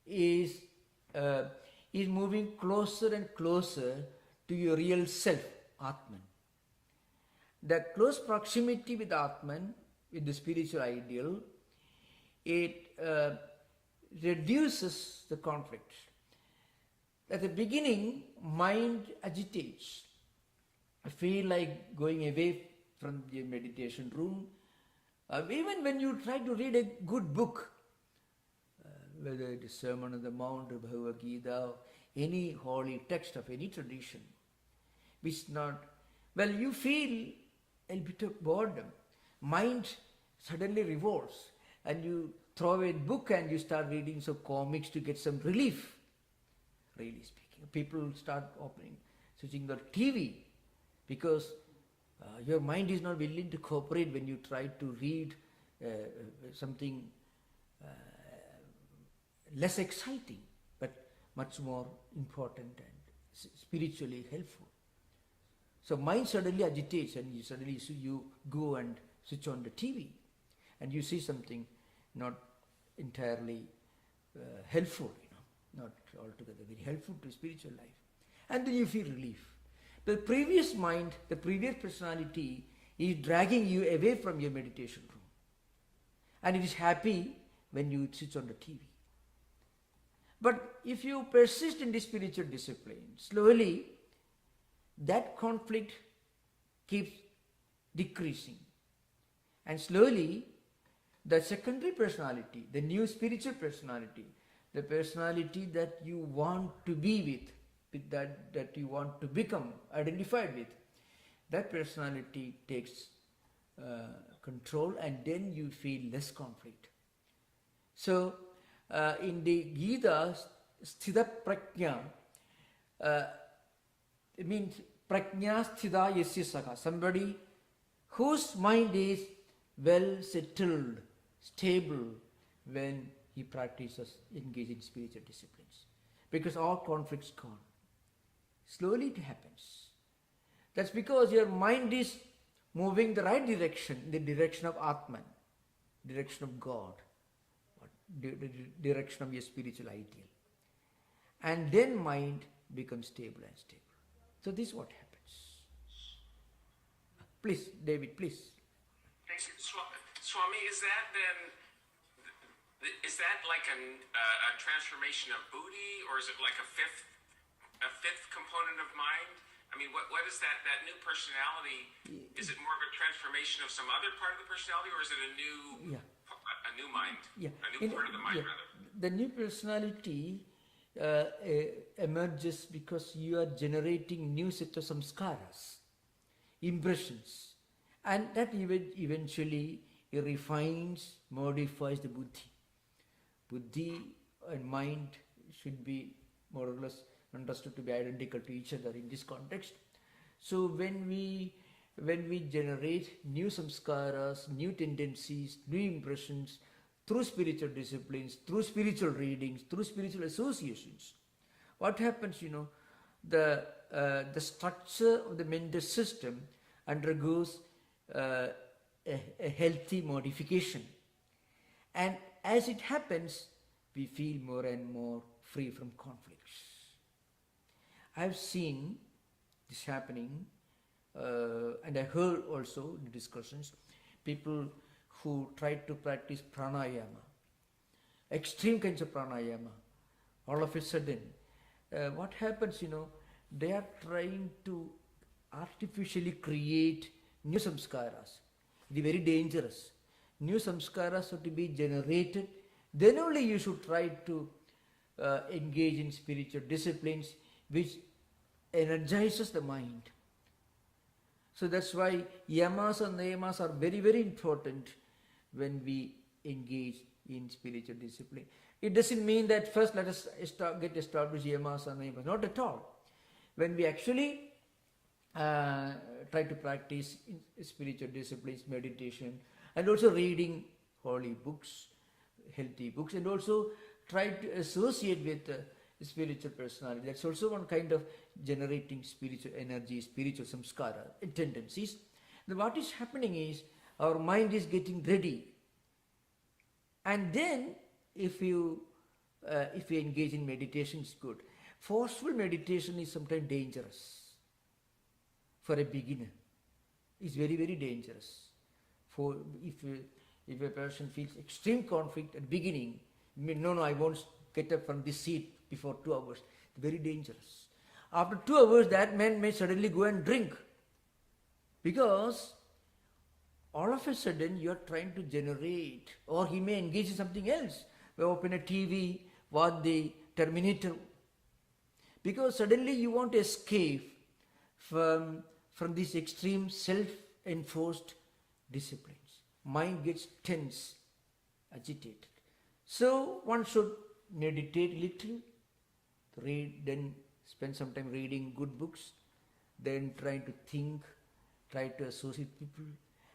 S1: is moving closer and closer to your real self, Atman. The close proximity with Atman, with the spiritual ideal, it reduces the conflict. At the beginning, mind agitates. I feel like going away from the meditation room. Even when you try to read a good book, whether it is Sermon on the Mount or Bhagavad Gita, or any holy text of any tradition, which you feel a bit of boredom. Mind suddenly revolts, and you throw away a book and you start reading some comics to get some relief. Really speaking, people start switching the TV because your mind is not willing to cooperate when you try to read something less exciting but much more important and spiritually helpful. So mind suddenly agitates, and you go and switch on the TV and you see something not entirely helpful, not altogether very helpful to spiritual life, and then you feel relief. The previous mind, the previous personality is dragging you away from your meditation room. and it is happy when you switch on the TV. But if you persist in the spiritual discipline, slowly that conflict keeps decreasing. And slowly the secondary personality, the new spiritual personality, the personality that you want to be with that you want to become identified with, that personality takes control, and then you feel less conflict. So in the Gita, sthita prajna, it means prajna sthita yasya saka, somebody whose mind is well settled, stable when he practices, engage in spiritual disciplines. Because all conflicts gone. Slowly it happens. That's because your mind is moving the right direction, the direction of Atman, direction of God, the direction of your spiritual ideal. And then mind becomes stable and stable. So this is what happens. Please, David, please.
S3: Thank you. Swami, is that like a transformation of buddhi, or is it like a fifth component of mind? I mean, what is that new personality? Is it more of a transformation of some other part of the personality, or is it a new mind?
S1: Yeah.
S3: A new part of the mind, rather.
S1: The new personality emerges because you are generating new set of samskaras, impressions, and that eventually refines, modifies the buddhi. Buddhi and mind should be more or less understood to be identical to each other in this context. So when we generate new samskaras, new tendencies, new impressions through spiritual disciplines, through spiritual readings, through spiritual associations, what happens, the structure of the mental system undergoes a healthy modification. And as it happens, we feel more and more free from conflicts. I've seen this happening, and I heard also the discussions, people who try to practice pranayama, extreme kinds of pranayama, all of a sudden, what happens, they are trying to artificially create new samskaras. It is very dangerous. New samskaras have to be generated. Then only you should try to engage in spiritual disciplines which energizes the mind. So that's why yamas and niyamas are very, very important when we engage in spiritual discipline. It doesn't mean that first let us get established yamas and niyamas. Not at all. When we actually try to practice spiritual disciplines, meditation, and also reading holy books, healthy books, and also try to associate with spiritual personality. That's also one kind of generating spiritual energy, spiritual samskara tendencies. Then what is happening is our mind is getting ready, and then if you engage in meditation, it's good. Forceful meditation is sometimes dangerous for a beginner. It's very, very dangerous. For if a person feels extreme conflict at the beginning, no, I won't get up from this seat before 2 hours. It's very dangerous. After 2 hours, that man may suddenly go and drink, because all of a sudden you are trying to generate, or he may engage in something else. We open a TV, watch the Terminator, because suddenly you want to escape from these extreme self-enforced disciplines. Mind gets tense, agitated. So one should meditate little, read, then spend some time reading good books, then try to think, try to associate people,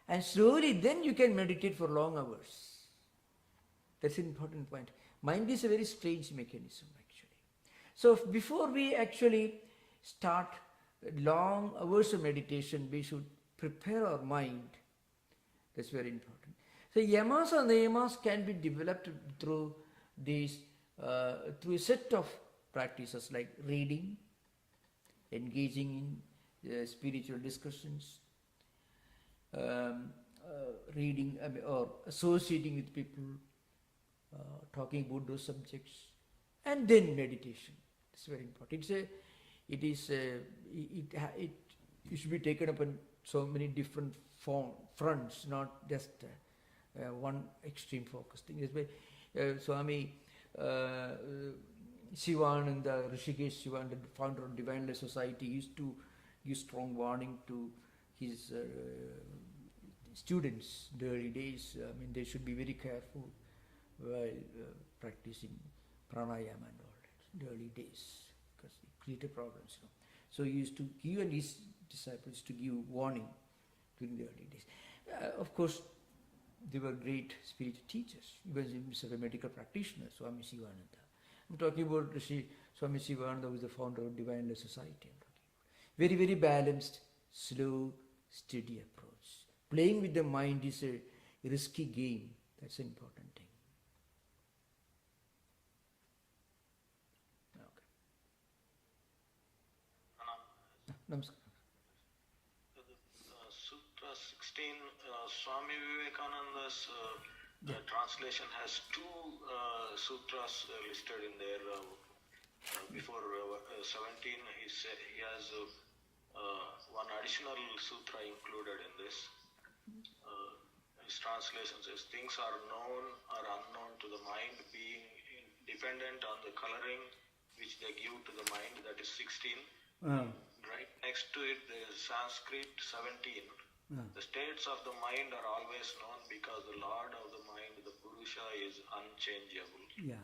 S1: and slowly then you can meditate for long hours. That's an important point. Mind is a very strange mechanism actually. So before we actually start long hours of meditation, we should prepare our mind. That's very important. So yamas and niyamas can be developed through these, through a set of practices like reading, engaging in spiritual discussions, reading or associating with people, talking about those subjects, and then meditation. It's very important. It should be taken up on so many different fronts, not just one extreme focus thing. That's why Swami Shivananda, Rishikesh Shivananda, the founder of Divine Life Society, used to give strong warning to his students in the early days. They should be very careful while practicing pranayama and all that in the early days, because it created problems. So he used to give, and his disciples to give warning during the early days. Of course, they were great spiritual teachers. He was himself a medical practitioner, Swami Shivananda. I'm talking about Swami Shivananda, who is the founder of Divine Life Society. I'm talking about. Very, very balanced, slow, steady approach. Playing with the mind is a risky game. That's an important thing. Okay. Namaskar.
S4: Sutra 16, Swami Vivekananda's translation has two sutras listed in there. Before 17, he has one additional sutra included in this. His translation says, things are known or unknown to the mind, being dependent on the coloring which they give to the mind. That is 16. Right next to it, there is Sanskrit 17. The states of the mind are always known because the Lord of the mind, the Purusha, is unchangeable.
S1: Yeah.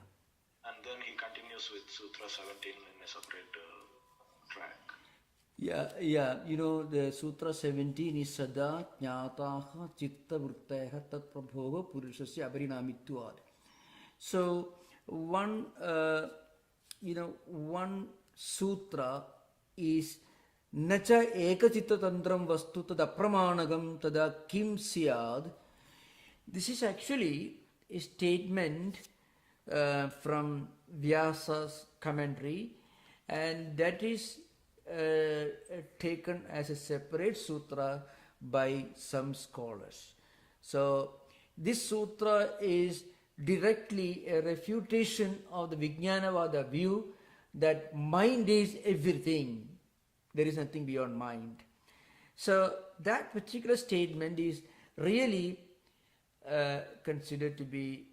S4: And then he continues with Sutra 17 in a separate track.
S1: Yeah. The Sutra 17 is Sada Jnataha Chitta Vritteha Tat Prabhova Purushasya Aparinamitvad. So one sutra is Nacha Ekachitta Tantram Vastu Tada Pramanagam Tada Kim Syad. This is actually a statement from Vyasa's commentary, and that is taken as a separate sutra by some scholars. So this sutra is directly a refutation of the Vijnanavada view that mind is everything. There is nothing beyond mind. So that particular statement is really considered to be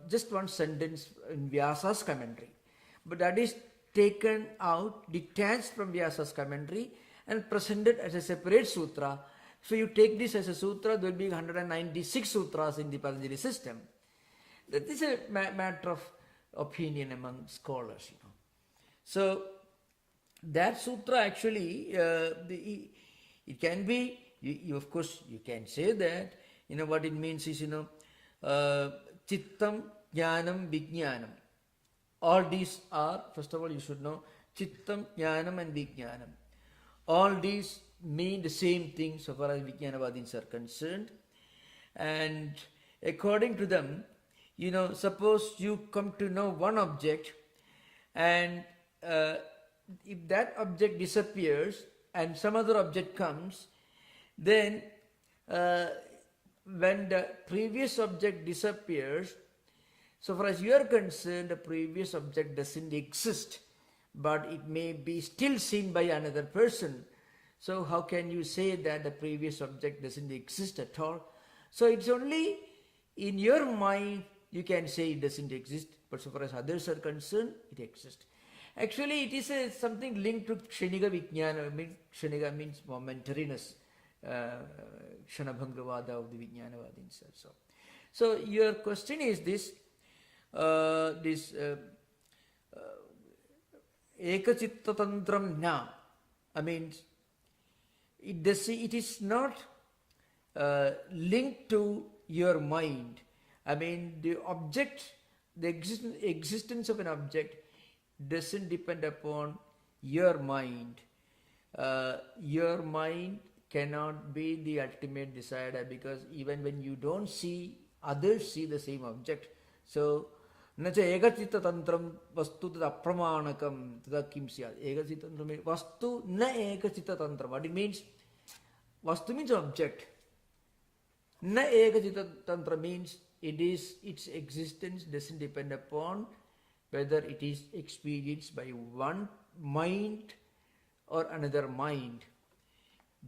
S1: just one sentence in Vyasa's commentary. But that is taken out, detached from Vyasa's commentary and presented as a separate sutra. So you take this as a sutra, there will be 196 sutras in the Patanjali system. That is a matter of opinion among scholars, So that sutra actually, it can be, you of course, you can say that, what it means is, Chittam, Jnanam, Vijnanam. All these are, first of all, you should know, Chittam, Jnanam and Vijnanam. All these mean the same thing so far as Vijnanavadins are concerned. And according to them, suppose you come to know one object, and if that object disappears and some other object comes, then when the previous object disappears, so far as you are concerned, the previous object doesn't exist, but it may be still seen by another person. So how can you say that the previous object doesn't exist at all? So it's only in your mind you can say it doesn't exist, but so far as others are concerned, it exists. Actually, it is something linked to Kshanika Vijnana. Kshanika means momentariness, Kshanabhangavada of the Vijnanavadins also. So your question is this, Ekachitta Tantram Jna. It is not linked to your mind. The object, the existence of an object doesn't depend upon your mind. Your mind cannot be the ultimate decider, because even when you don't see, others see the same object. So, nacha ekachitta tantram vastu tada apramanakam tada kim syad. Ekachitta tantram means vastu na ekachitta tantram. What it means? Vastu means object. Na ekachita tantra means its existence doesn't depend upon whether it is experienced by one mind or another mind.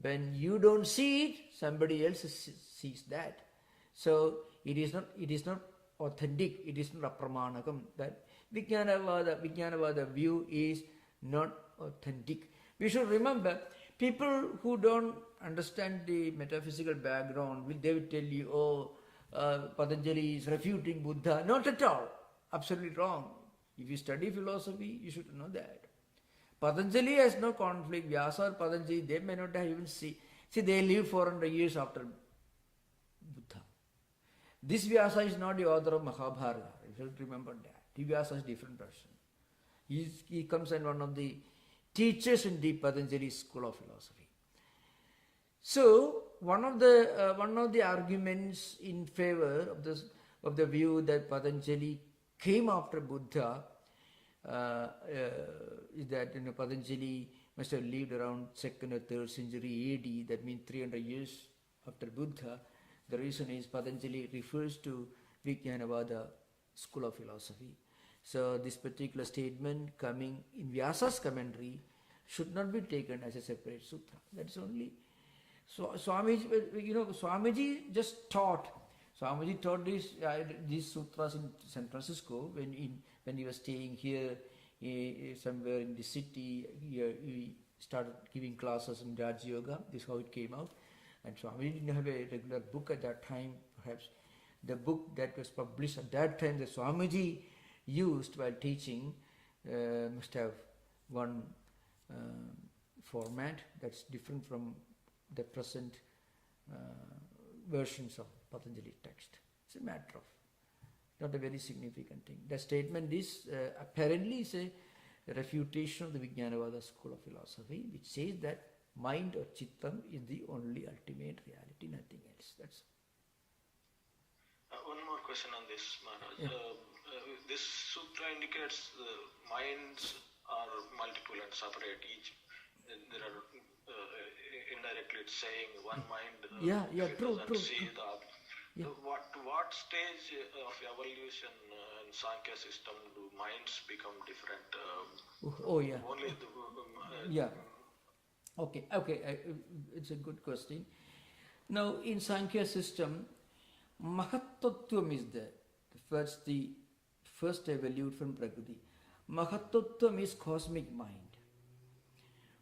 S1: When you don't see it, somebody else sees that. So it is not authentic, it is not apramanakam. That Vijnanavada view is not authentic. We should remember, people who don't understand the metaphysical background, they will tell you, oh, Patanjali is refuting Buddha. Not at all. Absolutely wrong. If you study philosophy, you should know that. Patanjali has no conflict. Vyasa or Patanjali, they may not have even see. See, they live 400 years after Buddha. This Vyasa is not the author of Mahabharata. You should remember that. The Vyasa is a different person. He comes as one of the teachers in the Patanjali school of philosophy. So one of the arguments in favor of the view that Patanjali came after Buddha is that Patanjali must have lived around 2nd or 3rd century AD. That means 300 years after Buddha. The reason is Patanjali refers to Vijnanavada school of philosophy. So this particular statement coming in Vyasa's commentary should not be taken as a separate sutra. That's only. So Swamiji just taught. Swamiji taught these sutras in San Francisco when he was staying here somewhere in the city. He started giving classes in Raj Yoga. This is how it came out. And Swamiji didn't have a regular book at that time. Perhaps the book that was published at that time that Swamiji used while teaching must have one format that's different from the present versions of Patanjali text. It's a matter of not a very significant thing. The statement is apparently is a refutation of the Vijnanavada school of philosophy, which says that mind or chittam is the only ultimate reality, nothing else. That's
S4: one more question on this, Maharaj.
S1: Yeah.
S4: This sutra indicates minds are multiple and separate. Each there are indirectly it's saying one mind.
S1: True.
S4: See
S1: Yeah.
S4: What stage of evolution in Sankhya system do minds become different? Only the
S1: Okay. It's a good question. Now, in Sankhya system, Mahattvatvam is there. The first evolute from Prakriti. Mahattvatvam is cosmic mind.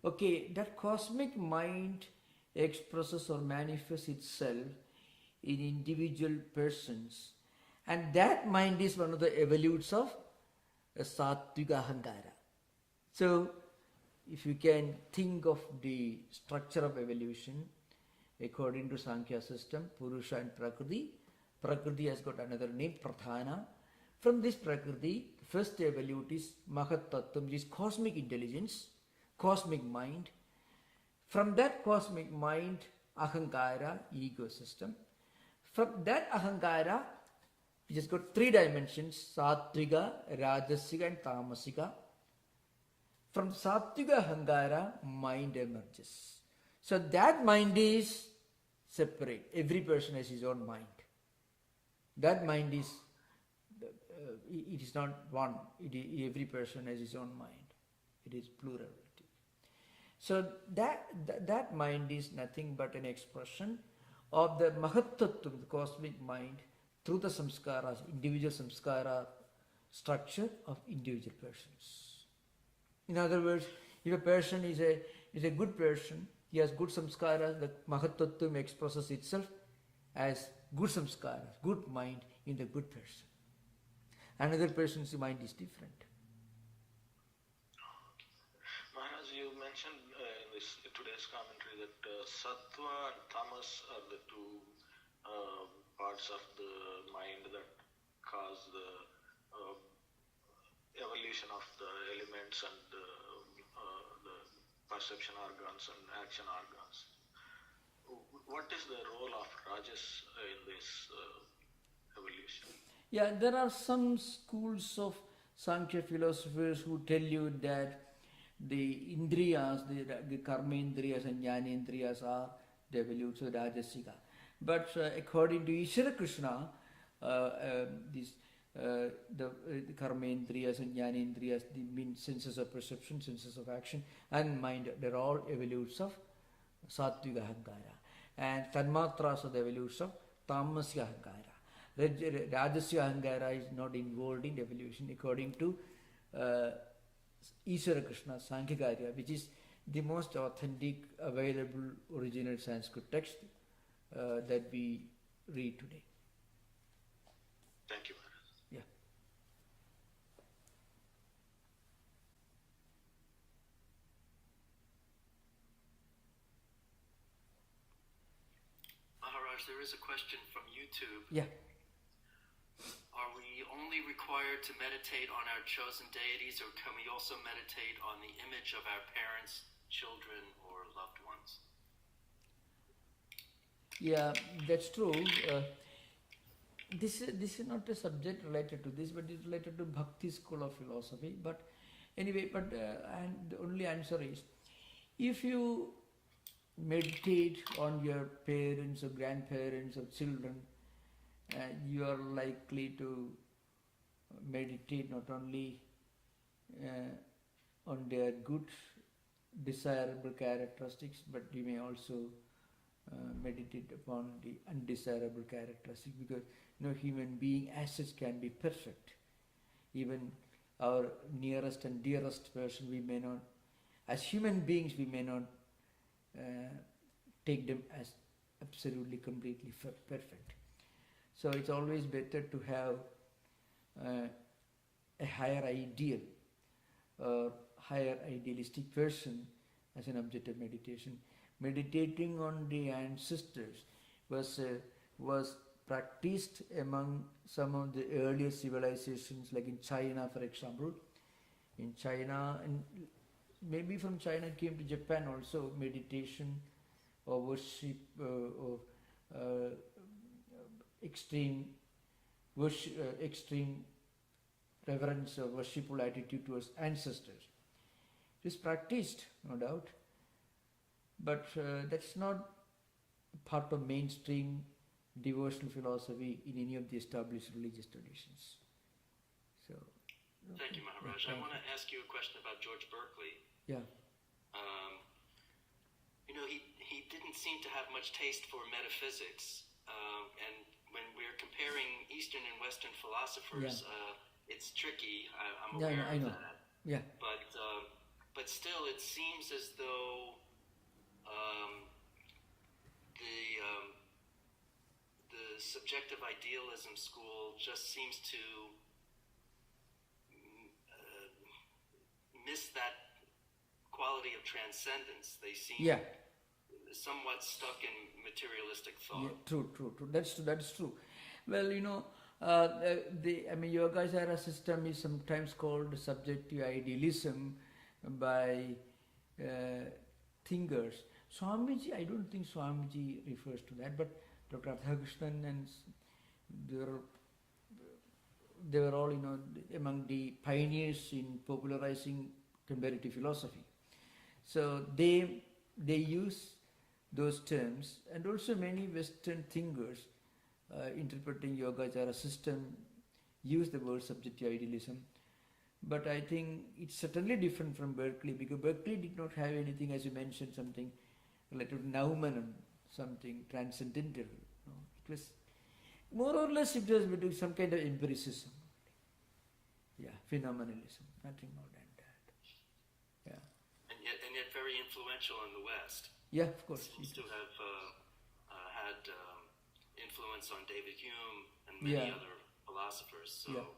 S1: Okay, that cosmic mind expresses or manifests itself in individual persons, and that mind is one of the evolutes of Sattvika Ahankara. So, if you can think of the structure of evolution according to Sankhya system, Purusha and Prakriti. Prakriti has got another name, Pradhana. From this Prakriti, first evolute is Mahattvatvam, which is cosmic intelligence, cosmic mind. From that cosmic mind, Ahankara, ego system. From that Ahankara, which has got 3 dimensions, Sattvika, Rajasika and Tamasika. From Sattvika Ahankara, mind emerges. So that mind is separate. Every person has his own mind. That mind is, it is not one. Every person has his own mind. It is plurality. So that mind is nothing but an expression of the Mahattvatvam, the cosmic mind, through the samskaras, individual samskara structure of individual persons. In other words, if a person is a good person, he has good samskaras, the Mahattvatvam expresses itself as good samskaras, good mind in the good person. Another person's mind is different.
S4: Maharaj, you mentioned in today's commentary that Sattva and Tamas are the two parts of the mind that cause the evolution of the elements and the perception organs and action organs. What is the role of Rajas in this evolution?
S1: Yeah, there are some schools of Sankhya philosophers who tell you that the indriyas, the karma indriyas and jnana indriyas are the evolution of Rajasika. But according to Ishvara Krishna, the karmendriyas and jnanendriyas, the means senses of perception, senses of action, and mind, they're all evolutes of Sattvika Ahankara. And Tanmatras are the evolutes of Tamasya Ahankara. Rajasya Ahankara is not involved in evolution according to Ishvara Krishna Sankhyakarya, which is the most authentic, available, original Sanskrit text that we read today.
S4: Thank you, Maharaj.
S1: Yeah.
S5: Maharaj, there is a question from YouTube.
S1: Yeah.
S5: Are we only required to meditate on our chosen deities, or can we also meditate on the image of our parents, children, or loved ones?
S1: Yeah, that's true. This is not a subject related to this, but it's related to Bhakti school of philosophy. But anyway, and the only answer is, if you meditate on your parents or grandparents or children, you are likely to meditate not only on their good, desirable characteristics, but you may also meditate upon the undesirable characteristics, because human being as such can be perfect. Even our nearest and dearest person, we may not, as human beings, we may not take them as absolutely, completely perfect. So it's always better to have a higher ideal or higher idealistic person as an object of meditation. Meditating on the ancestors was practiced among some of the earlier civilizations, like in China, for example. In China, and maybe from China it came to Japan also, meditation or worship or extreme reverence or worshipful attitude towards ancestors. It is practiced, no doubt, but that's not part of mainstream devotional philosophy in any of the established religious traditions. So,
S5: Thank you, Maharaj. I want to ask you a question about George Berkeley.
S1: yeah.
S5: He didn't seem to have much taste for metaphysics, and when we're comparing Eastern and Western philosophers, it's tricky. I'm aware
S1: I know.
S5: of that.
S1: Yeah.
S5: But still, it seems as though the subjective idealism school just seems to miss that quality of transcendence. They seem somewhat stuck in materialistic thought.
S1: Yeah, true. That's true. Well, Yogacara system is sometimes called subjective idealism by thinkers. Swamiji, I don't think Swamiji refers to that, but Dr. Radhakrishnan and they were all, among the pioneers in popularizing comparative philosophy. So they use those terms, and also many Western thinkers interpreting Yogacara system use the word subjective idealism. But I think it's certainly different from Berkeley, because Berkeley did not have anything, as you mentioned, something related to Naumann, something transcendental. It was more or less, it was between some kind of empiricism. Yeah, phenomenalism, nothing more than that. Yeah.
S5: And yet very influential in the West.
S1: Yeah, of course.
S5: Seems to have had influence on David Hume and many other philosophers. So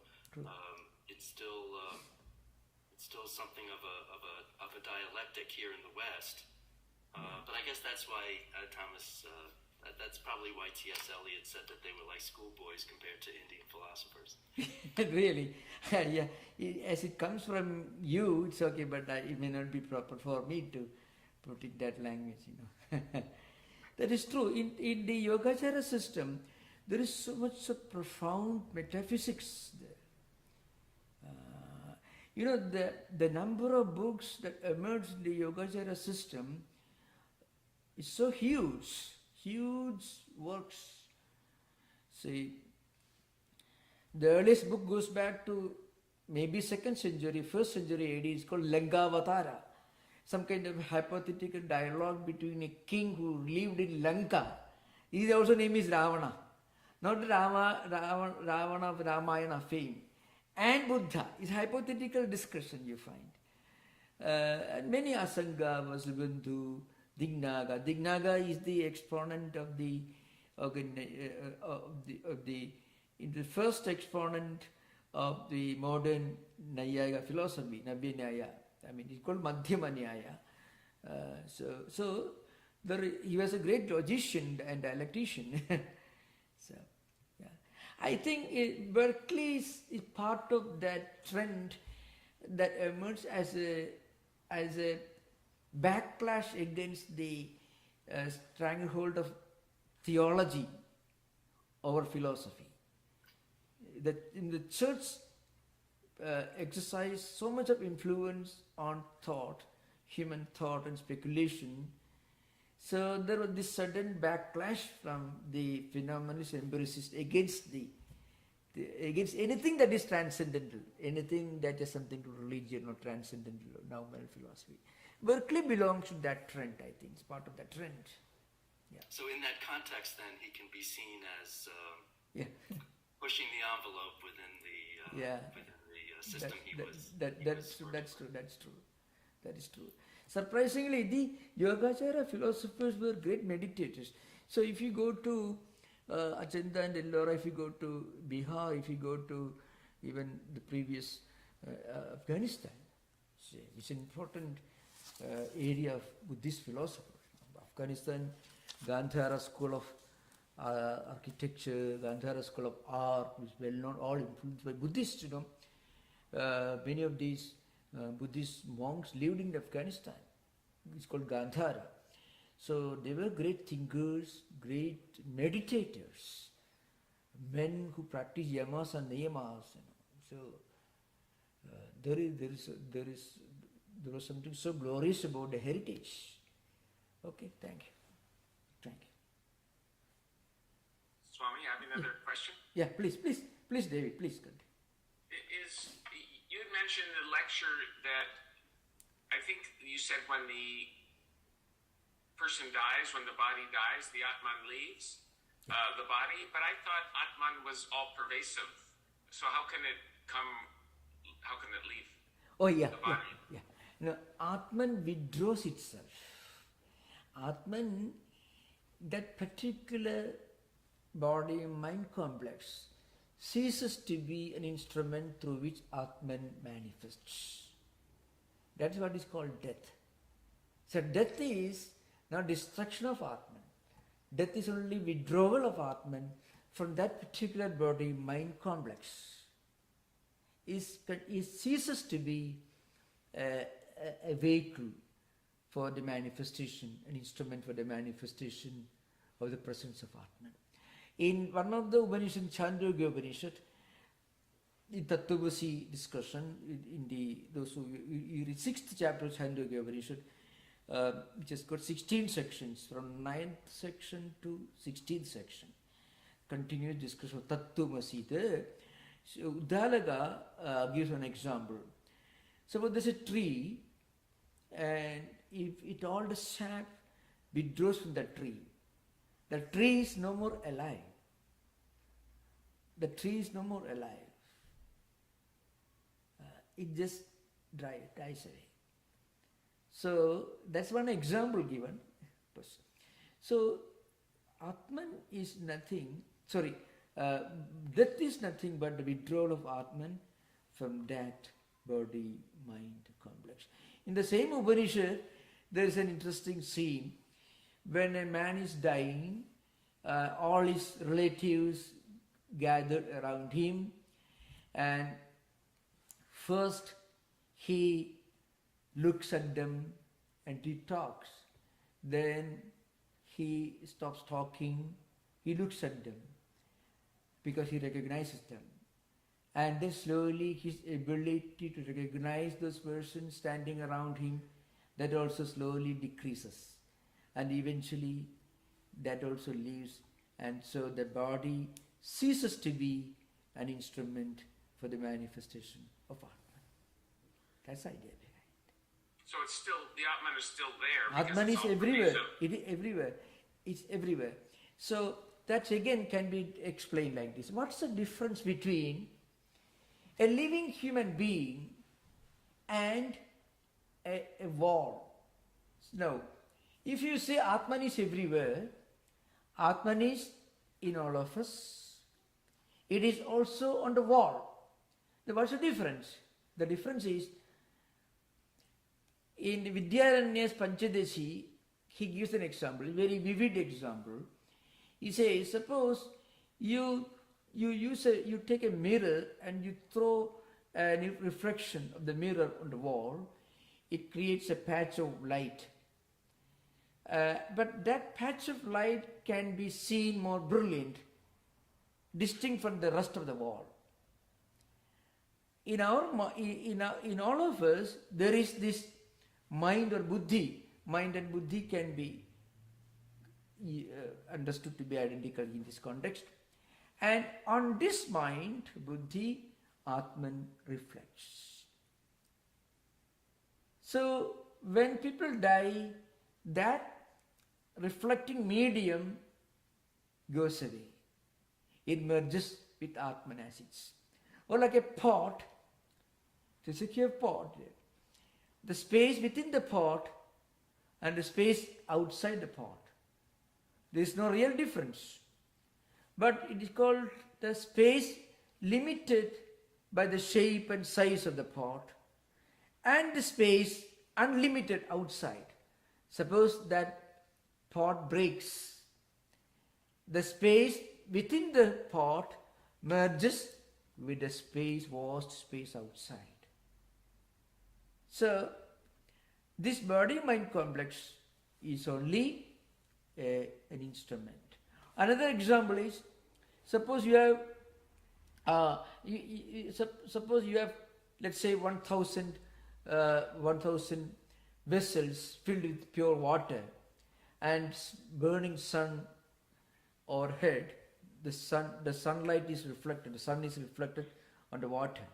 S5: it's still something of a dialectic here in the West. But I guess that's why Thomas. That's probably why T.S. Eliot said that they were like schoolboys compared to Indian philosophers.
S1: Really, yeah. As it comes from you, it's okay, but it may not be proper for me to put it that language. That is true. In the Yogacara system, there is so much profound metaphysics there. The number of books that emerged in the Yogacara system It's so huge works. See, the earliest book goes back to maybe 2nd century, 1st century AD. It's called Lankavatara. Some kind of hypothetical dialogue between a king who lived in Lanka. His also name is Ravana. Not Ravana of Ramayana fame. And Buddha. It's hypothetical discussion you find. And many Asanga, Vasubandhu, Dignaga. Dignaga is the exponent of the first exponent of the modern Nayaya philosophy, Nabya Nyaya. I mean, it's called Madhyama Nyaya. He was a great logician and dialectician. So, yeah. I think Berkeley is part of that trend that emerged as a backlash against the stranglehold of theology over philosophy. That in the church exercised so much of influence on thought, human thought and speculation. So there was this sudden backlash from the phenomenalist empiricists against against anything that is transcendental, anything that has something to religion or transcendental or nominal philosophy. Berkeley belongs to that trend, I think. It's part of that trend. Yeah.
S5: So in that context, then, he can be seen as
S1: yeah.
S5: pushing the envelope within the system
S1: That's true. That is true. Surprisingly, the Yogacara philosophers were great meditators. So if you go to Ajanta and Ellora, if you go to Bihar, if you go to even the previous Afghanistan, which is an important area of Buddhist philosophy. Afghanistan, Gandhara school of architecture, Gandhara school of art, which is well known, all influenced by Buddhists, many of these Buddhist monks lived in Afghanistan. It's called Gandhara. So they were great thinkers, great meditators, men who practice yamas and niyamas. So there was something so glorious about the heritage. Okay, thank you.
S3: Swami, I have another question.
S1: Yeah, please, David, please continue.
S3: You had mentioned in the lecture that I think you said when the person dies, when the body dies, the Atman leaves the body, but I thought Atman was all pervasive. So how can it leave the body?
S1: Yeah. No, Atman withdraws itself. Atman, that particular body-mind complex, ceases to be an instrument through which Atman manifests. That's what is called death. So death is not destruction of Atman. Death is only withdrawal of Atman from that particular body-mind complex. It ceases to be a vehicle for the manifestation, an instrument for the manifestation of the presence of Atman. In one of the Upanishads, Chandogya Upanishad, in Tattwamasi discussion, those who you read 6th chapter of Chandogya Upanishad, which has got 16 sections, from 9th section to 16th section. Continuous discussion of Tattwamasi there. So Uddalaka gives an example. Suppose there's a tree, and if all the sap withdraws from the tree is no more alive. The tree is no more alive. It just dies away. So that's one example given. So Atman is nothing, death is nothing but the withdrawal of Atman from that body-mind complex. In the same Upanishad, there is an interesting scene. When a man is dying, all his relatives gather around him, and first he looks at them and he talks. Then he stops talking, he looks at them because he recognizes them. And then slowly his ability to recognize those persons standing around him, that also slowly decreases. and eventually that also leaves, and so the body ceases to be an instrument for the manifestation of Atman. That's the idea behind it.
S3: So it's still, the Atman is still there.
S1: Atman
S3: because
S1: is
S3: it's all
S1: everywhere.
S3: pervasive.
S1: It is everywhere. It's everywhere. So that again can be explained like this. What's the difference between a living human being and a wall? Now, if you say Atman is everywhere, Atman is in all of us. It is also on the wall. Now, what's the difference? The difference is, in Vidyaranya's Panchadashi, he gives an example, a very vivid example. He says, suppose you take a mirror and you throw a reflection of the mirror on the wall. It creates a patch of light. But that patch of light can be seen more brilliant, distinct from the rest of the wall. In all of us, there is this mind or buddhi. Mind and buddhi can be understood to be identical in this context. And on this mind, buddhi, Atman reflects. So when people die, that reflecting medium goes away. It merges with Atman as it's. Or like a pot, to secure pot, the space within the pot and the space outside the pot, there is no real difference. But it is called the space limited by the shape and size of the pot, and the space unlimited outside. Suppose that pot breaks, the space within the pot merges with the space, vast space outside. So this body-mind complex is only an instrument. Another example is, suppose you have, suppose you have, let's say 1,000 vessels filled with pure water, and burning sun overhead. The sunlight is reflected. The sun is reflected on the water.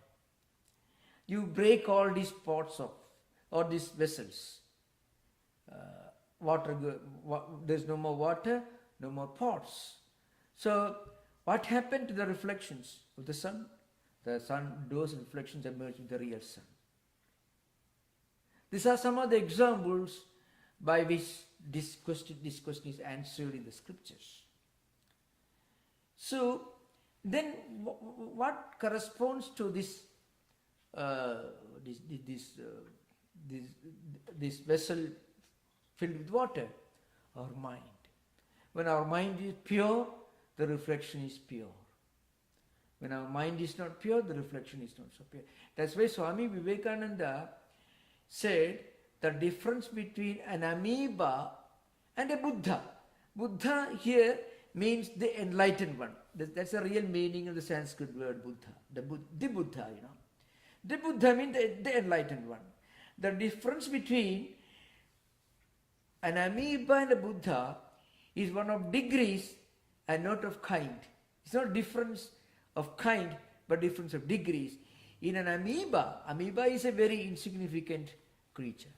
S1: You break all these pots off, or these vessels. There's no more water, no more pots. So what happened to the reflections of the sun? Those reflections emerge with the real sun. These are some of the examples by which this question is answered in the scriptures. So then what corresponds to this vessel filled with water? Our mind. When our mind is pure, the reflection is pure. When our mind is not pure, the reflection is not so pure. That's why Swami Vivekananda said the difference between an amoeba and a Buddha. Buddha here means the enlightened one. That's the real meaning of the Sanskrit word Buddha. The Buddha, you know. The Buddha means the enlightened one. The difference between an amoeba and a Buddha is one of degrees and not of kind. It's not difference of kind, but difference of degrees. In an amoeba is a very insignificant creature.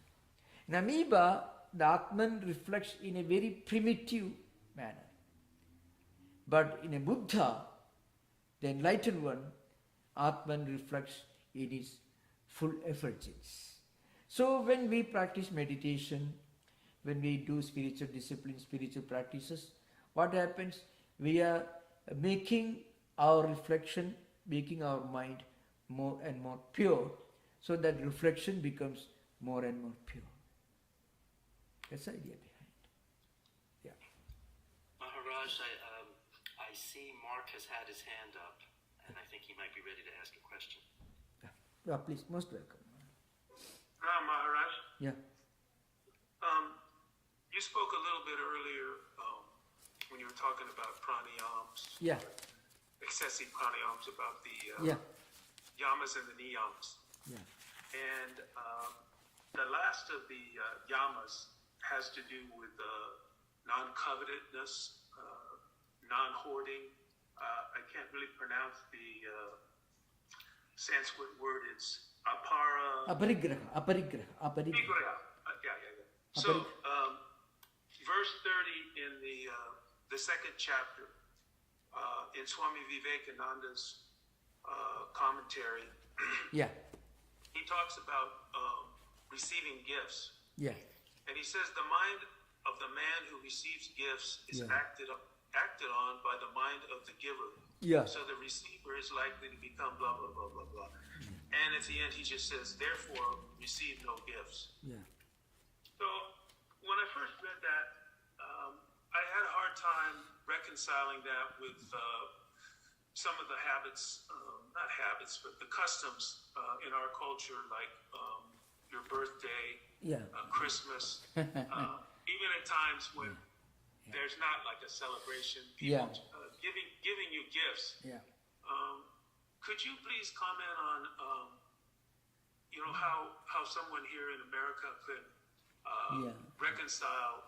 S1: In amoeba, the Atman reflects in a very primitive manner. But in a Buddha, the enlightened one, Atman reflects in its full effulgence. So when we practice meditation, when we do spiritual discipline, spiritual practices, what happens? We are making our reflection, making our mind more and more pure, so that reflection becomes more and more pure. That's the idea behind. Yeah.
S5: Maharaj, I see Mark has had his hand up, and I think he might be ready to ask a question.
S1: Yeah, please, most welcome.
S6: Maharaj.
S1: Yeah.
S6: You spoke a little bit earlier when you were talking about pranayams.
S1: Yeah.
S6: Excessive pranayams, about the yamas and the niyamas.
S1: Yeah.
S6: And the last of the yamas has to do with non-covetedness, non-hoarding. I can't really pronounce the Sanskrit word. It's
S1: aparigraha.
S6: Aparigraha. Yeah. So, verse 30 in the second chapter, in Swami Vivekananda's commentary,
S1: Yeah.
S6: he talks about receiving gifts.
S1: Yeah.
S6: And he says the mind of the man who receives gifts is acted on by the mind of the giver.
S1: Yeah.
S6: So the receiver is likely to become blah, blah, blah, blah, blah. And at the end, he just says, therefore, receive no gifts.
S1: Yeah.
S6: So when I first read that, I had a hard time reconciling that with some of the habits, not habits, but the customs in our culture, like your birthday, Christmas, even at times when there's not like a celebration, people giving you gifts.
S1: Yeah.
S6: Could you please comment on, how someone here in America could reconcile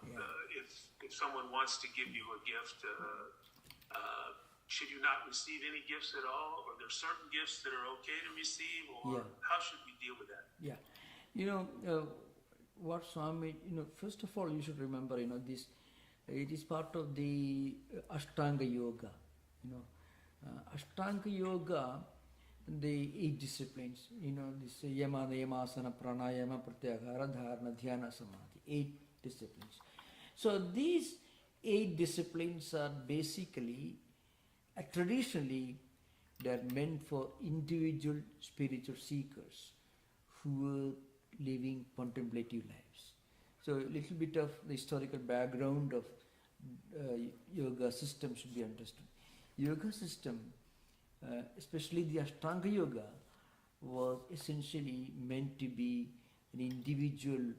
S6: if someone wants to give you a gift, should you not receive any gifts at all? Or there are certain gifts that are okay to receive? Or how should we deal with that?
S1: Yeah. What Swami, first of all, you should remember, this, it is part of the Ashtanga Yoga. Ashtanga Yoga, the 8 disciplines, this Yama, Yamasana, Pranayama, Pratyahara, Dharana, Dhyana, Samadhi, 8 disciplines. So these 8 disciplines are basically, traditionally, they are meant for individual spiritual seekers who are living contemplative lives. So a little bit of the historical background of yoga system should be understood. Yoga system, especially the Ashtanga Yoga, was essentially meant to be an individual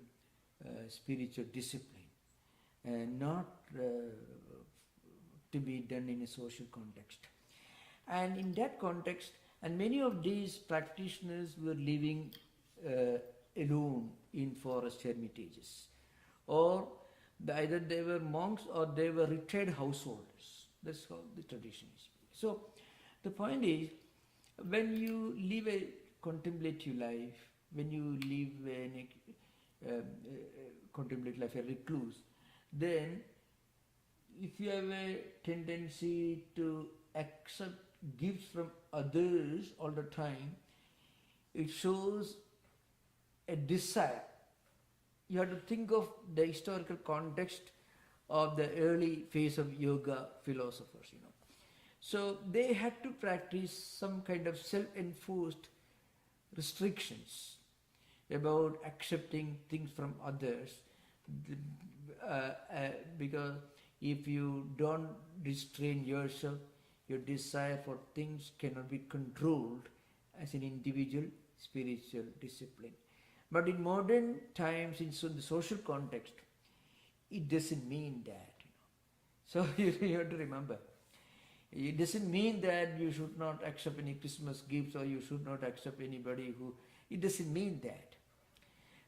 S1: spiritual discipline, and not to be done in a social context. And in that context, and many of these practitioners were living alone in forest hermitages, or either they were monks or they were retired householders. That's how the tradition is. So the point is, when you live a contemplative life, when you live a contemplative life, a recluse, then if you have a tendency to accept gifts from others all the time, it shows a desire. You have to think of the historical context of the early phase of yoga philosophers, So they had to practice some kind of self-enforced restrictions about accepting things from others, because if you don't restrain yourself, your desire for things cannot be controlled as an individual spiritual discipline. But in modern times, in the social context, it doesn't mean that. So you have to remember, it doesn't mean that you should not accept any Christmas gifts or you should not accept anybody who, it doesn't mean that.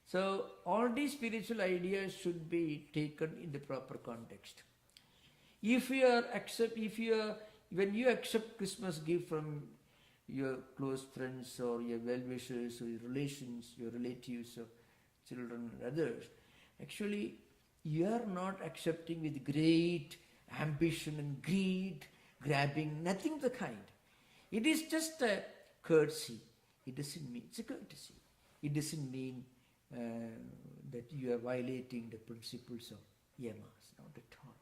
S1: So all these spiritual ideas should be taken in the proper context. When you accept Christmas gift from your close friends or your well-wishers or your relations, your relatives or children and others, actually you are not accepting with great ambition and greed, grabbing, nothing of the kind. It is just a courtesy. It doesn't mean, it's a courtesy. It doesn't mean that you are violating the principles of yamas, not at all.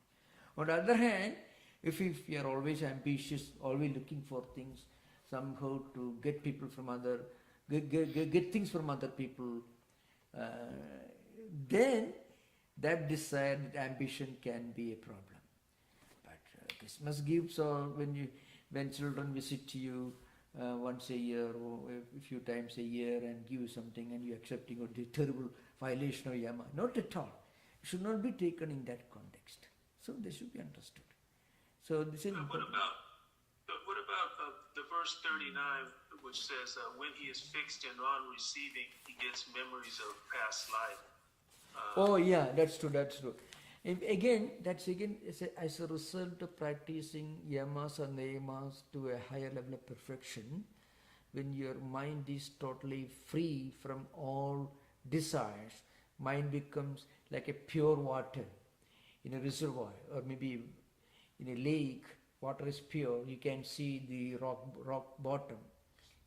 S1: On the other hand, if you are always ambitious, always looking for things, somehow to get people from get things from other people, then that desire, that ambition can be a problem. But Christmas gifts, or when children visit you once a year or a few times a year and give you something and you accepting of the terrible violation of yama, not at all. It should not be taken in that context. So they should be understood. So this is
S6: What about the verse 39, which says, when he is fixed and on receiving, he gets memories of past life?
S1: Oh yeah, that's true, that's true. That's again as a result of practicing yamas and niyamas to a higher level of perfection. When your mind is totally free from all desires, mind becomes like a pure water in a reservoir, or maybe in a lake. Water is pure. You can see the rock bottom.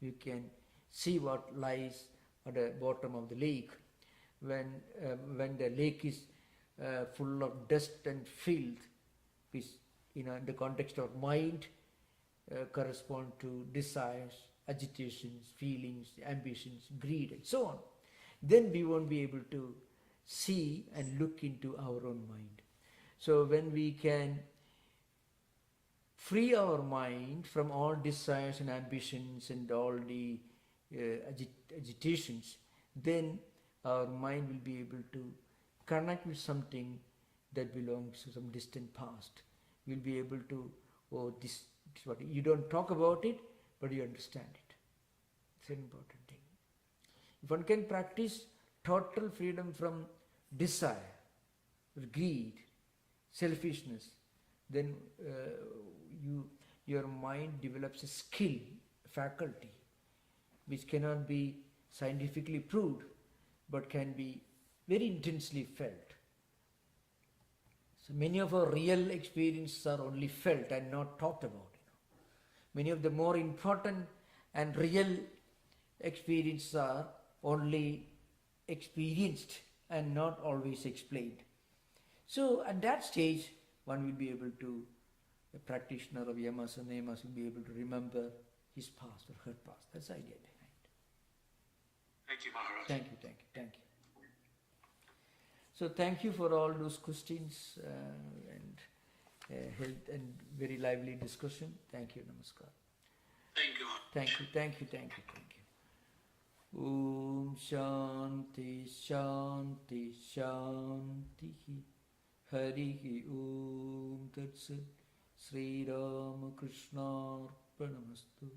S1: You can see what lies at the bottom of the lake. When the lake is full of dust and filth, which in the context of mind correspond to desires, agitations, feelings, ambitions, greed, and so on, then we won't be able to see and look into our own mind. So when we can free our mind from all desires and ambitions and all the agitations, then our mind will be able to connect with something that belongs to some distant past. We'll be able to, this is what you don't talk about it, but you understand it. It's an important thing. If one can practice total freedom from desire, greed, selfishness, then your mind develops a skill, a faculty, which cannot be scientifically proved, but can be very intensely felt. So many of our real experiences are only felt and not talked about. Many of the more important and real experiences are only experienced and not always explained. So at that stage, one will be able to, a practitioner of yamas and niyamas will be able to remember his past or her past. That's the idea behind.
S6: Thank you, Maharaj.
S1: Thank you, thank you, thank you. So thank you for all those questions and health and very lively discussion. Thank you, namaskar.
S6: Thank you.
S1: Thank you, thank you, thank you, thank you. Om Shanti Shanti Shanti Hari Om Tat Sat Sri Rama Krishna Arpanamastu.